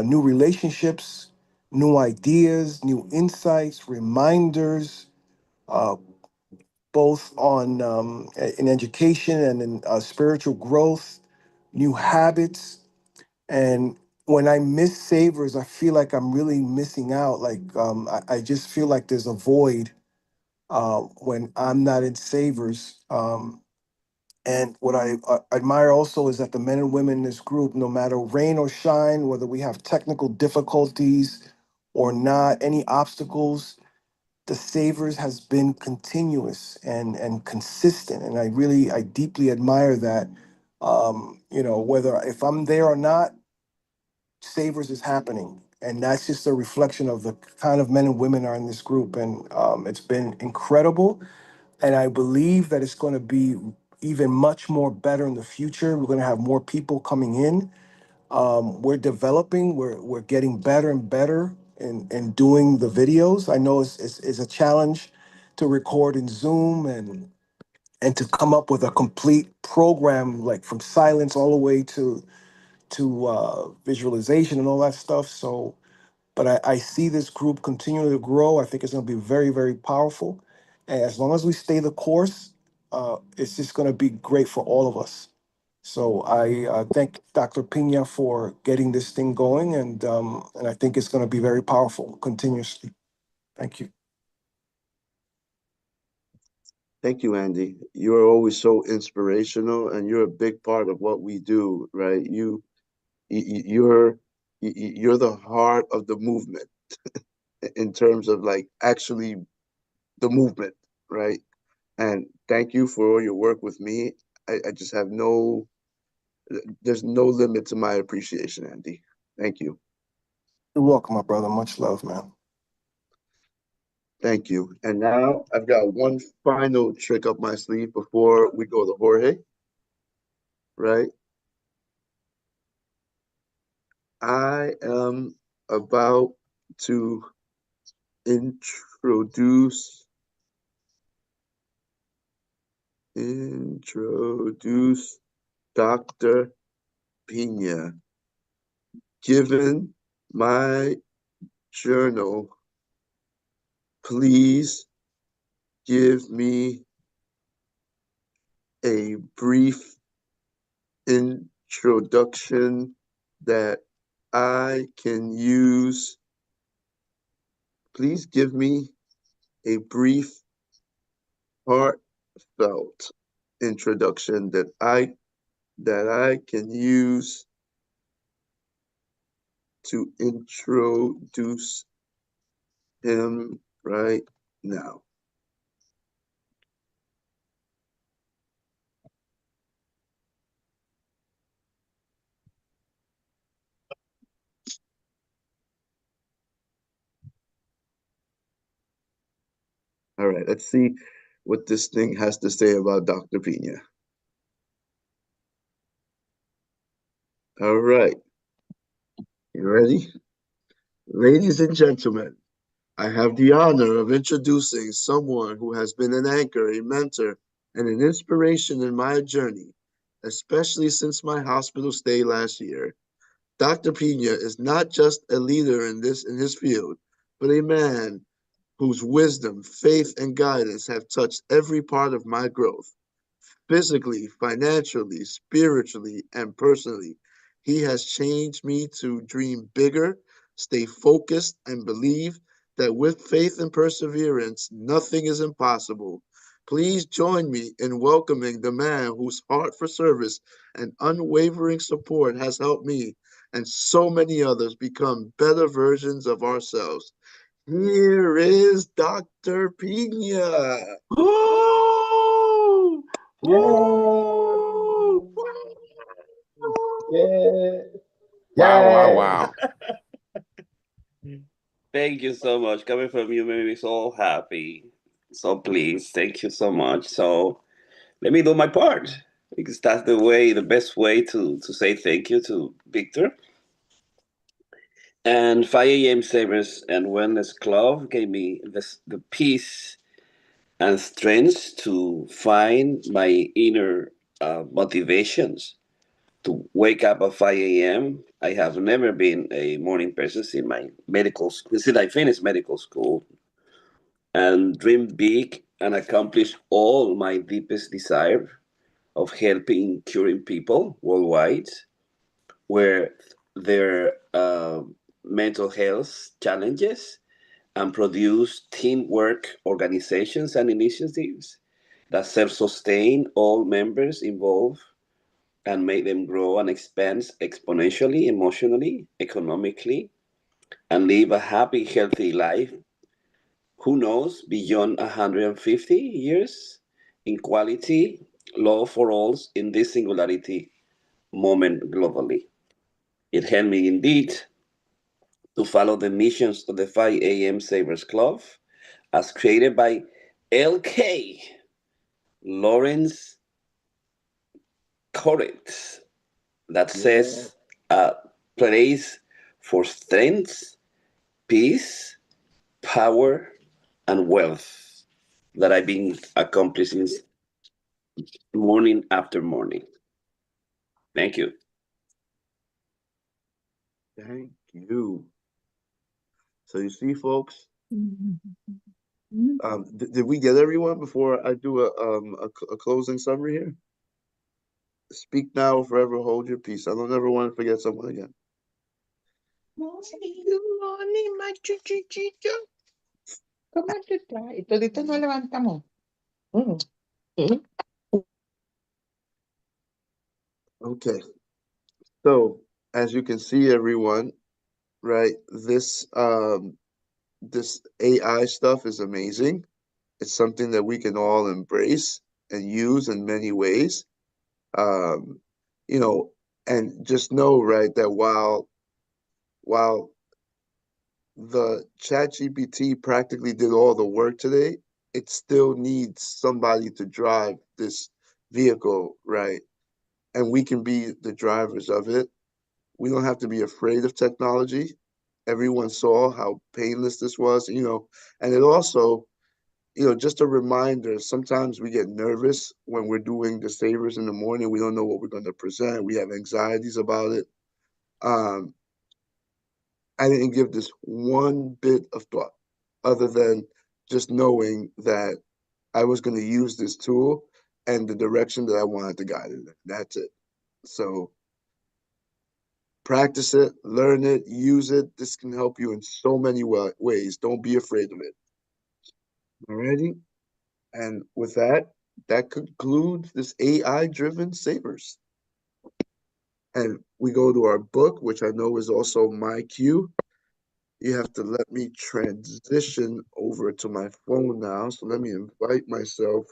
new relationships, new ideas, new insights, reminders, uh, both on in education and in spiritual growth, new habits. And when I miss Savers, I feel like I'm really missing out. Like I just feel like there's a void when I'm not in Savers. And what I admire also is that the men and women in this group, no matter rain or shine, whether we have technical difficulties or not, any obstacles, the Savers has been continuous and consistent. And I deeply admire that. Whether if I'm there or not, Savers is happening. And that's just a reflection of the kind of men and women are in this group. And it's been incredible. And I believe that it's going to be even much more better in the future. We're going to have more people coming in. We're developing, we're getting better and better in doing the videos. I know it's a challenge to record in Zoom and to come up with a complete program, like from silence all the way to visualization and all that stuff. So, but I see this group continuing to grow. I think it's going to be very, very powerful. And as long as we stay the course, it's just going to be great for all of us. So I thank Dr. Pina for getting this thing going, and I think it's going to be very powerful continuously. Thank you. Thank you, Andy. You're always so inspirational, and you're a big part of what we do, right? You're the heart of the movement in terms of like actually the movement, right? And thank you for all your work with me. I just have there's no limit to my appreciation, Andy. Thank you. You're welcome, my brother. Much love, man. Thank you. And now I've got one final trick up my sleeve before we go to Jorge, right? I am about to introduce Dr. Pina. Given my journal, please give me a brief introduction that I can use. Please give me a brief, heartfelt introduction that I can use to introduce him right now. All right, let's see what this thing has to say about Dr. Pina. All right, you ready? Ladies and gentlemen, I have the honor of introducing someone who has been an anchor, a mentor, and an inspiration in my journey, especially since my hospital stay last year. Dr. Pina is not just a leader in his field, but a man whose wisdom, faith, and guidance have touched every part of my growth. Physically, financially, spiritually, and personally, he has changed me to dream bigger, stay focused, and believe that with faith and perseverance, nothing is impossible. Please join me in welcoming the man whose heart for service and unwavering support has helped me and so many others become better versions of ourselves. Here is Dr. Pina. Woo! Woo! Yeah. Wow, wow, wow. Thank you so much. Coming from you made me so happy. So pleased. Thank you so much. So let me do my part, because that's the best way to say thank you to Victor. And 5 a.m. Savers and Wellness Club gave me the peace and strength to find my inner motivations to wake up at 5 a.m. I have never been a morning person since my medical since I finished medical school, and dream big and accomplish all my deepest desire of helping curing people worldwide where their mental health challenges, and produce teamwork organizations and initiatives that self-sustain all members involved and make them grow and expand exponentially, emotionally, economically, and live a happy, healthy life. Who knows, beyond 150 years in quality, love for all in this singularity moment globally. It helped me indeed to follow the missions of the 5 a.m. Savers Club as created by L.K. Lawrence Corrett, that says a place for strength, peace, power, and wealth. that I've been accomplishing morning after morning. Thank you. Thank you. So you see, folks, did we get everyone before I do a closing summary here? Speak now or forever hold your peace. I don't ever want to forget someone again. Good morning, my chuchichito. ¿Cómo te está? Y todito no levantamos. Okay. So as you can see, everyone, right, this AI stuff is amazing. It's something that we can all embrace and use in many ways. You know, and just know, right, that while the ChatGPT practically did all the work today, it still needs somebody to drive this vehicle, right? And we can be the drivers of it. We don't have to be afraid of technology. Everyone saw how painless this was, you know, and it also, you know, just a reminder, sometimes we get nervous when we're doing the savers in the morning. We don't know what we're going to present. We have anxieties about it. I didn't give this one bit of thought other than just knowing that I was going to use this tool and the direction that I wanted to guide it in. That's it. So practice it, learn it, use it. This can help you in so many ways. Don't be afraid of it. Alrighty. And with that, that concludes this AI-driven savers. And we go to our book, which I know is also my cue. You have to let me transition over to my phone now. So let me invite myself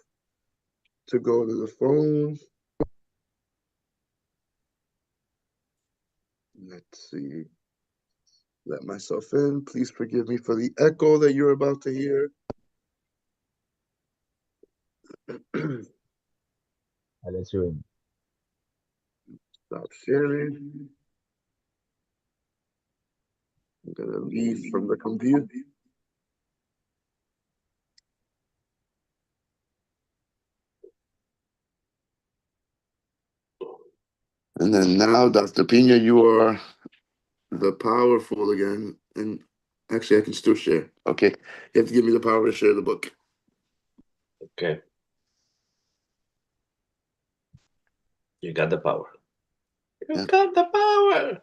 to go to the phone. Let's see. Let myself in. Please forgive me for the echo that you're about to hear. I'll let you in. Stop sharing. I'm gonna leave from the computer. And then now, Dr. Pina, you are the powerful again. And actually, I can still share. Okay. You have to give me the power to share the book. Okay. You got the power. You got the power.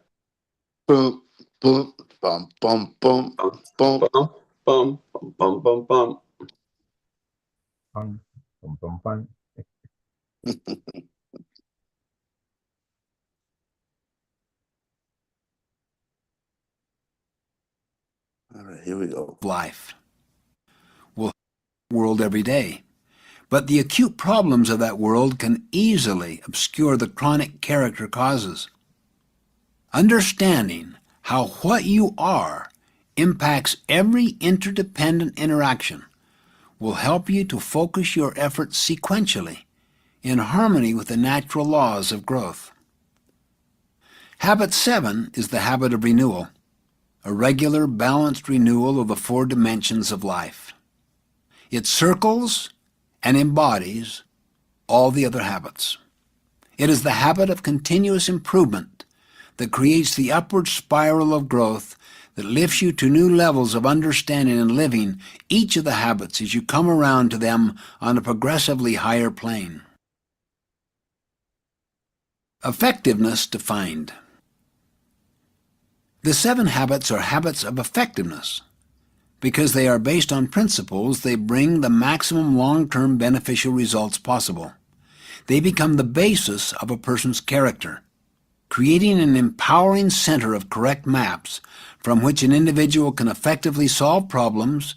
Boom, boom, bum, bum, bum, bum, Bum, bum, bum, bum, bum, bum. Pum, pum, pum, pum. All right, here we go. Life will world every day. But the acute problems of that world can easily obscure the chronic character causes. Understanding how what you are impacts every interdependent interaction will help you to focus your efforts sequentially in harmony with the natural laws of growth. Habit 7 is the habit of renewal, a regular, balanced renewal of the 4 dimensions of life. It circles and embodies all the other habits. It is the habit of continuous improvement that creates the upward spiral of growth that lifts you to new levels of understanding and living each of the habits as you come around to them on a progressively higher plane. Effectiveness defined. The 7 habits are habits of effectiveness. Because they are based on principles, they bring the maximum long-term beneficial results possible. They become the basis of a person's character, creating an empowering center of correct maps from which an individual can effectively solve problems,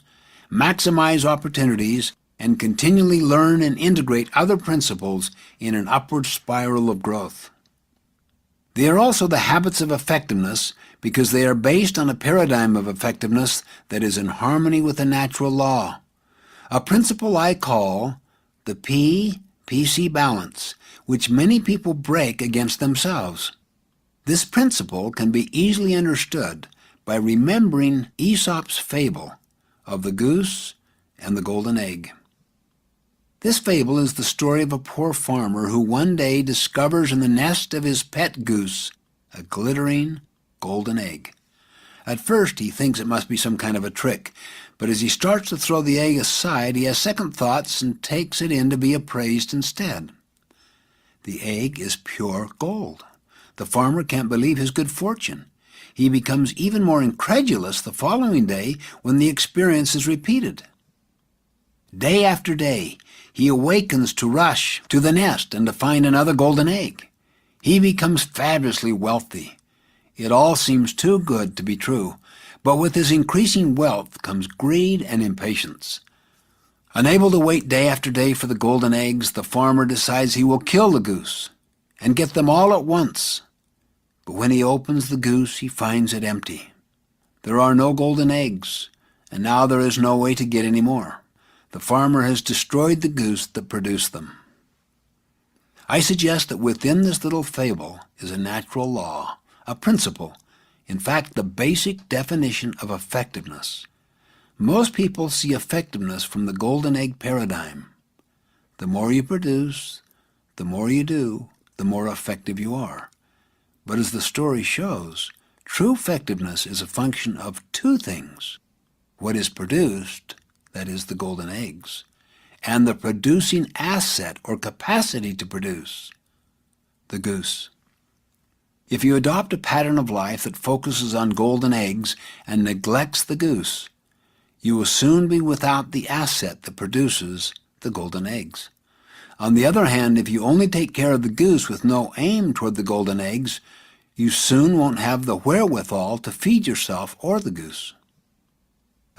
maximize opportunities, and continually learn and integrate other principles in an upward spiral of growth. They are also the habits of effectiveness because they are based on a paradigm of effectiveness that is in harmony with the natural law, a principle I call the P-PC balance, which many people break against themselves. This principle can be easily understood by remembering Aesop's fable of the goose and the golden egg. This fable is the story of a poor farmer who one day discovers in the nest of his pet goose a glittering golden egg. At first he thinks it must be some kind of a trick, but as he starts to throw the egg aside, he has second thoughts and takes it in to be appraised instead. The egg is pure gold. The farmer can't believe his good fortune. He becomes even more incredulous the following day when the experience is repeated. Day after day, he awakens to rush to the nest and to find another golden egg. He becomes fabulously wealthy. It all seems too good to be true, but with his increasing wealth comes greed and impatience. Unable to wait day after day for the golden eggs, the farmer decides he will kill the goose and get them all at once. But when he opens the goose, he finds it empty. There are no golden eggs, and now there is no way to get any more. The farmer has destroyed the goose that produced them. I suggest that within this little fable is a natural law, a principle, in fact, the basic definition of effectiveness. Most people see effectiveness from the golden egg paradigm. The more you produce, the more you do, the more effective you are. But as the story shows, true effectiveness is a function of two things: what is produced, that is the golden eggs, and the producing asset or capacity to produce, the goose. If you adopt a pattern of life that focuses on golden eggs and neglects the goose, you will soon be without the asset that produces the golden eggs. On the other hand, if you only take care of the goose with no aim toward the golden eggs, you soon won't have the wherewithal to feed yourself or the goose.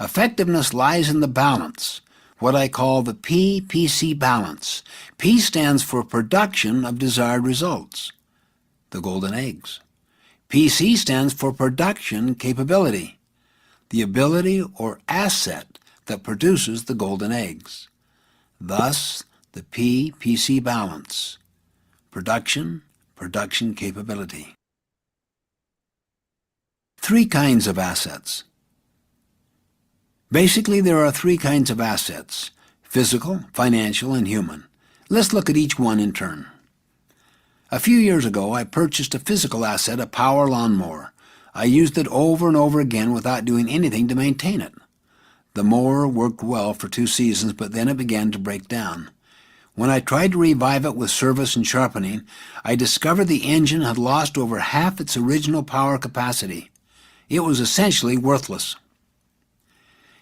Effectiveness lies in the balance, what I call the P-PC balance. P stands for production of desired results, the golden eggs. PC stands for production capability, the ability or asset that produces the golden eggs. Thus, the P-PC balance, production capability. Three kinds of assets. Basically, there are three kinds of assets: physical, financial, and human. Let's look at each one in turn. A few years ago, I purchased a physical asset, a power lawnmower. I used it over and over again without doing anything to maintain it. The mower worked well for 2 seasons, but then it began to break down. When I tried to revive it with service and sharpening, I discovered the engine had lost over half its original power capacity. It was essentially worthless.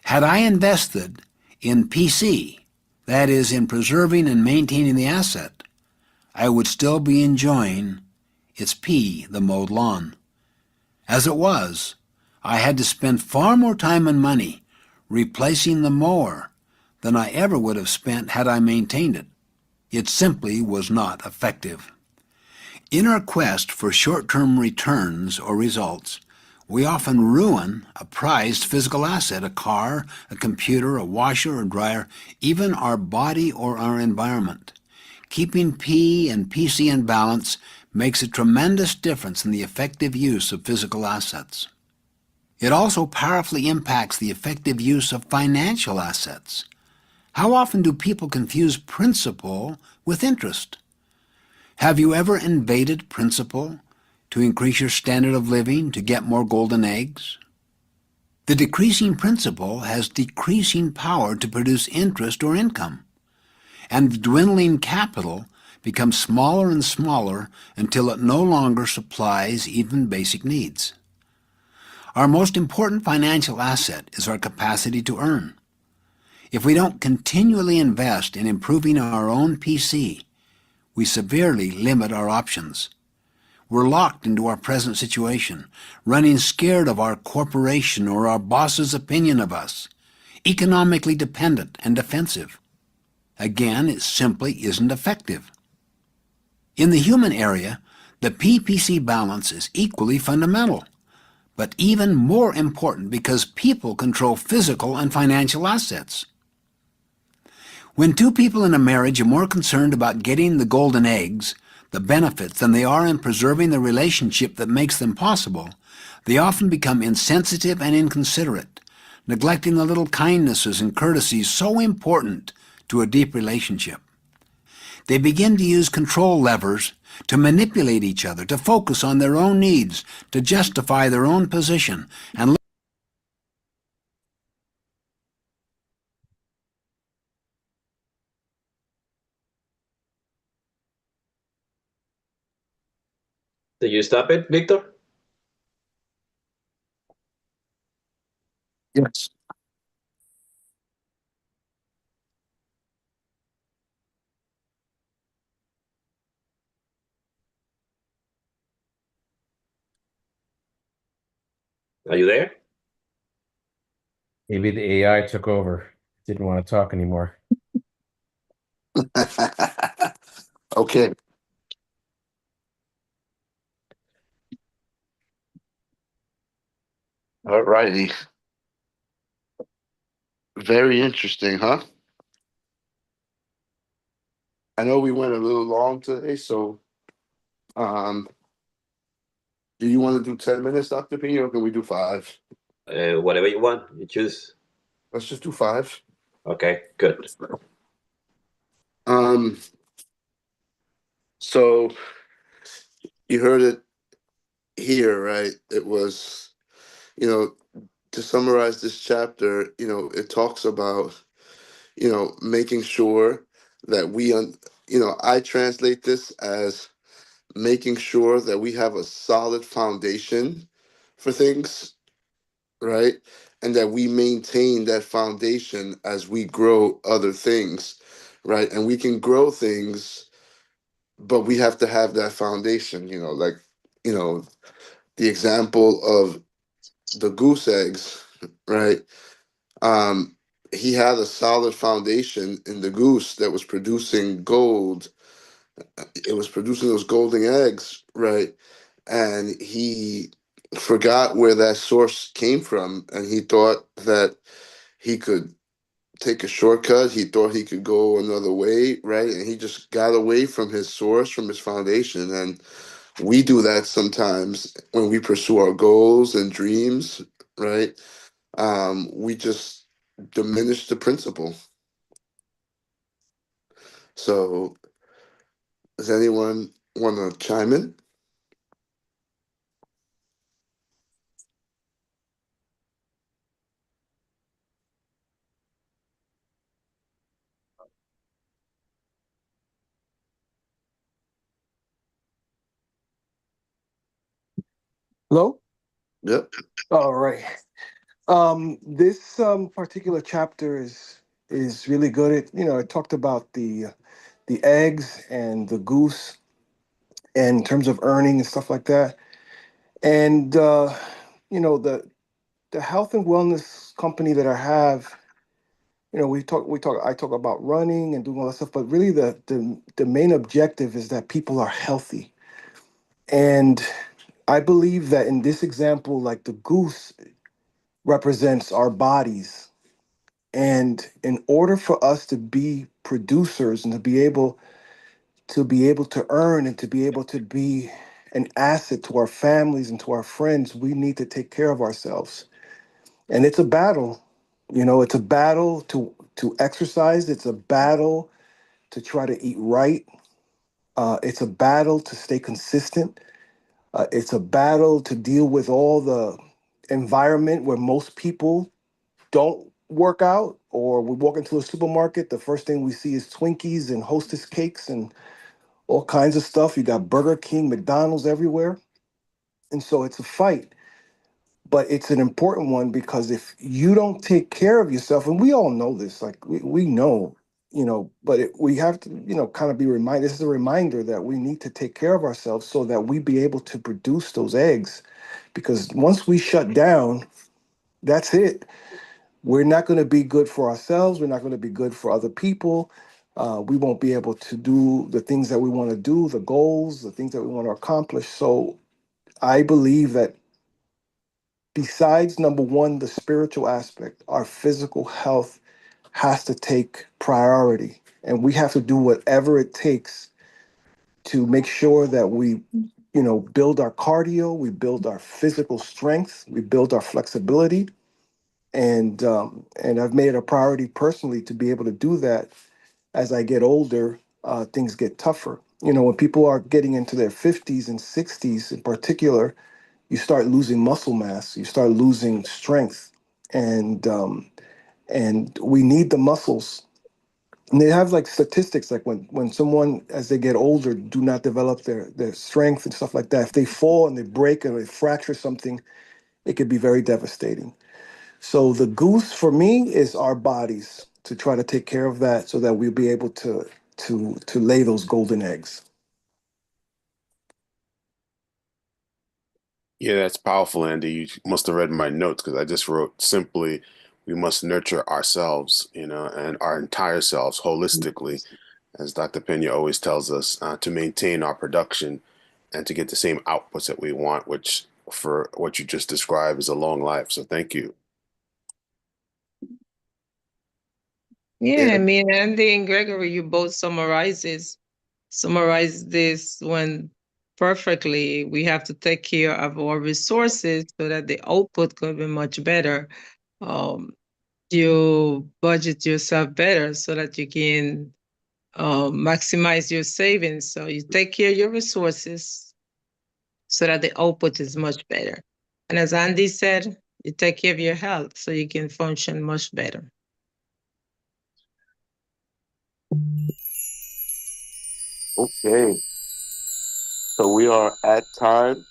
Had I invested in PC, that is, in preserving and maintaining the asset, I would still be enjoying its P, the mowed lawn. As it was, I had to spend far more time and money replacing the mower than I ever would have spent had I maintained it. It simply was not effective. In our quest for short-term returns or results, we often ruin a prized physical asset, a car, a computer, a washer or dryer, even our body or our environment. Keeping P and PC in balance makes a tremendous difference in the effective use of physical assets. It also powerfully impacts the effective use of financial assets. How often do people confuse principle with interest? Have you ever invaded principle to increase your standard of living, to get more golden eggs? The decreasing principle has decreasing power to produce interest or income, and the dwindling capital becomes smaller and smaller until it no longer supplies even basic needs. Our most important financial asset is our capacity to earn. If we don't continually invest in improving our own PC, we severely limit our options. We're locked into our present situation, running scared of our corporation or our boss's opinion of us, economically dependent and defensive. Again, it simply isn't effective. In the human area, the PPC balance is equally fundamental, but even more important because people control physical and financial assets. When two people in a marriage are more concerned about getting the golden eggs, the benefits, than they are in preserving the relationship that makes them possible, they often become insensitive and inconsiderate, neglecting the little kindnesses and courtesies so important to a deep relationship. They begin to use control levers to manipulate each other, to focus on their own needs, to justify their own position, and Did you stop it, Victor? Yes. Are you there? Maybe the AI took over. Didn't want to talk anymore. Okay. All righty. Very interesting, huh? I know we went a little long today, so do you want to do 10 minutes, Dr. P, or can we do 5? Whatever you want, you choose. Let's just do 5. Okay, good. So you heard it here, right? It was, to summarize this chapter, it talks about, making sure that I translate this as making sure that we have a solid foundation for things, right? And that we maintain that foundation as we grow other things, right? And we can grow things, but we have to have that foundation, the example of the goose eggs, right? He had a solid foundation in the goose that was producing gold. It was producing those golden eggs, right? And he forgot where that source came from, and he thought that he could take a shortcut. He thought he could go another way, right? And he just got away from his source, from his foundation. And we do that sometimes when we pursue our goals and dreams, right? We just diminish the principle. So, does anyone want to chime in? Hello? Yep. All right. This particular chapter is really good. It talked about the eggs and the goose and in terms of earning and stuff like that. And the health and wellness company that I have, I talk about running and doing all that stuff, but really the main objective is that people are healthy. And I believe that in this example, like the goose represents our bodies. And in order for us to be producers and to be able to earn and to be able to be an asset to our families and to our friends, we need to take care of ourselves. And it's a battle. It's a battle to exercise. It's a battle to try to eat right. It's a battle to stay consistent. It's a battle to deal with all the environment where most people don't work out, or we walk into a supermarket, the first thing we see is Twinkies and Hostess cakes and all kinds of stuff. You got Burger King, McDonald's everywhere. And so it's a fight, but it's an important one because if you don't take care of yourself, and we all know this, like we know, but we have to, kind of be reminded. This is a reminder that we need to take care of ourselves so that we be able to produce those eggs. Because once we shut down, that's it. We're not going to be good for ourselves. We're not going to be good for other people. We won't be able to do the things that we want to do, the goals, the things that we want to accomplish. So I believe that besides number one, the spiritual aspect, our physical health has to take priority. And we have to do whatever it takes to make sure that we, build our cardio, we build our physical strength, we build our flexibility. And I've made it a priority personally to be able to do that as I get older, things get tougher. You know, when people are getting into their 50s and 60s in particular, you start losing muscle mass, you start losing strength, and we need the muscles. And they have like statistics, like when someone as they get older do not develop their strength and stuff like that, if they fall and they break or they fracture something, it could be very devastating. So the goose for me is our bodies, to try to take care of that so that we'll be able to lay those golden eggs. Yeah, that's powerful, Andy. You must have read my notes because I just wrote simply, we must nurture ourselves, and our entire selves holistically, as Dr. Pena always tells us, to maintain our production and to get the same outputs that we want, which for what you just described is a long life. So thank you. Yeah, I mean, Andy and Gregory, you both summarize this when perfectly. We have to take care of our resources so that the output could be much better. You budget yourself better so that you can maximize your savings. So you take care of your resources so that the output is much better. And as Andy said, you take care of your health so you can function much better. Okay. So we are at time.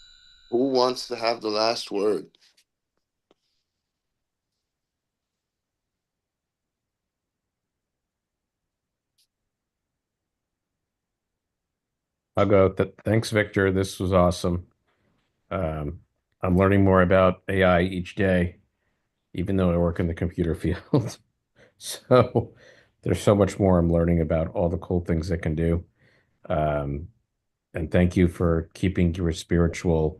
Who wants to have the last word? I'll go. Thanks, Victor. This was awesome. I'm learning more about AI each day, even though I work in the computer field. So there's so much more I'm learning about all the cool things it can do. And thank you for keeping your spiritual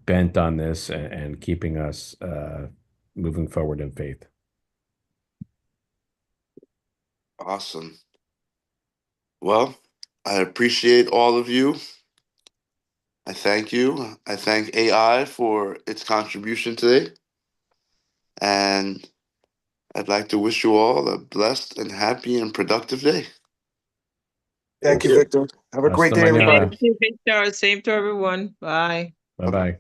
bent on this and keeping us moving forward in faith. Awesome. Well, I appreciate all of you. I thank you. I thank AI for its contribution today. And I'd like to wish you all a blessed and happy and productive day. Thank you, Victor. Have a great Hasta day, mañana. everybody. Thank you, Victor. Same to everyone. Bye. Bye-bye.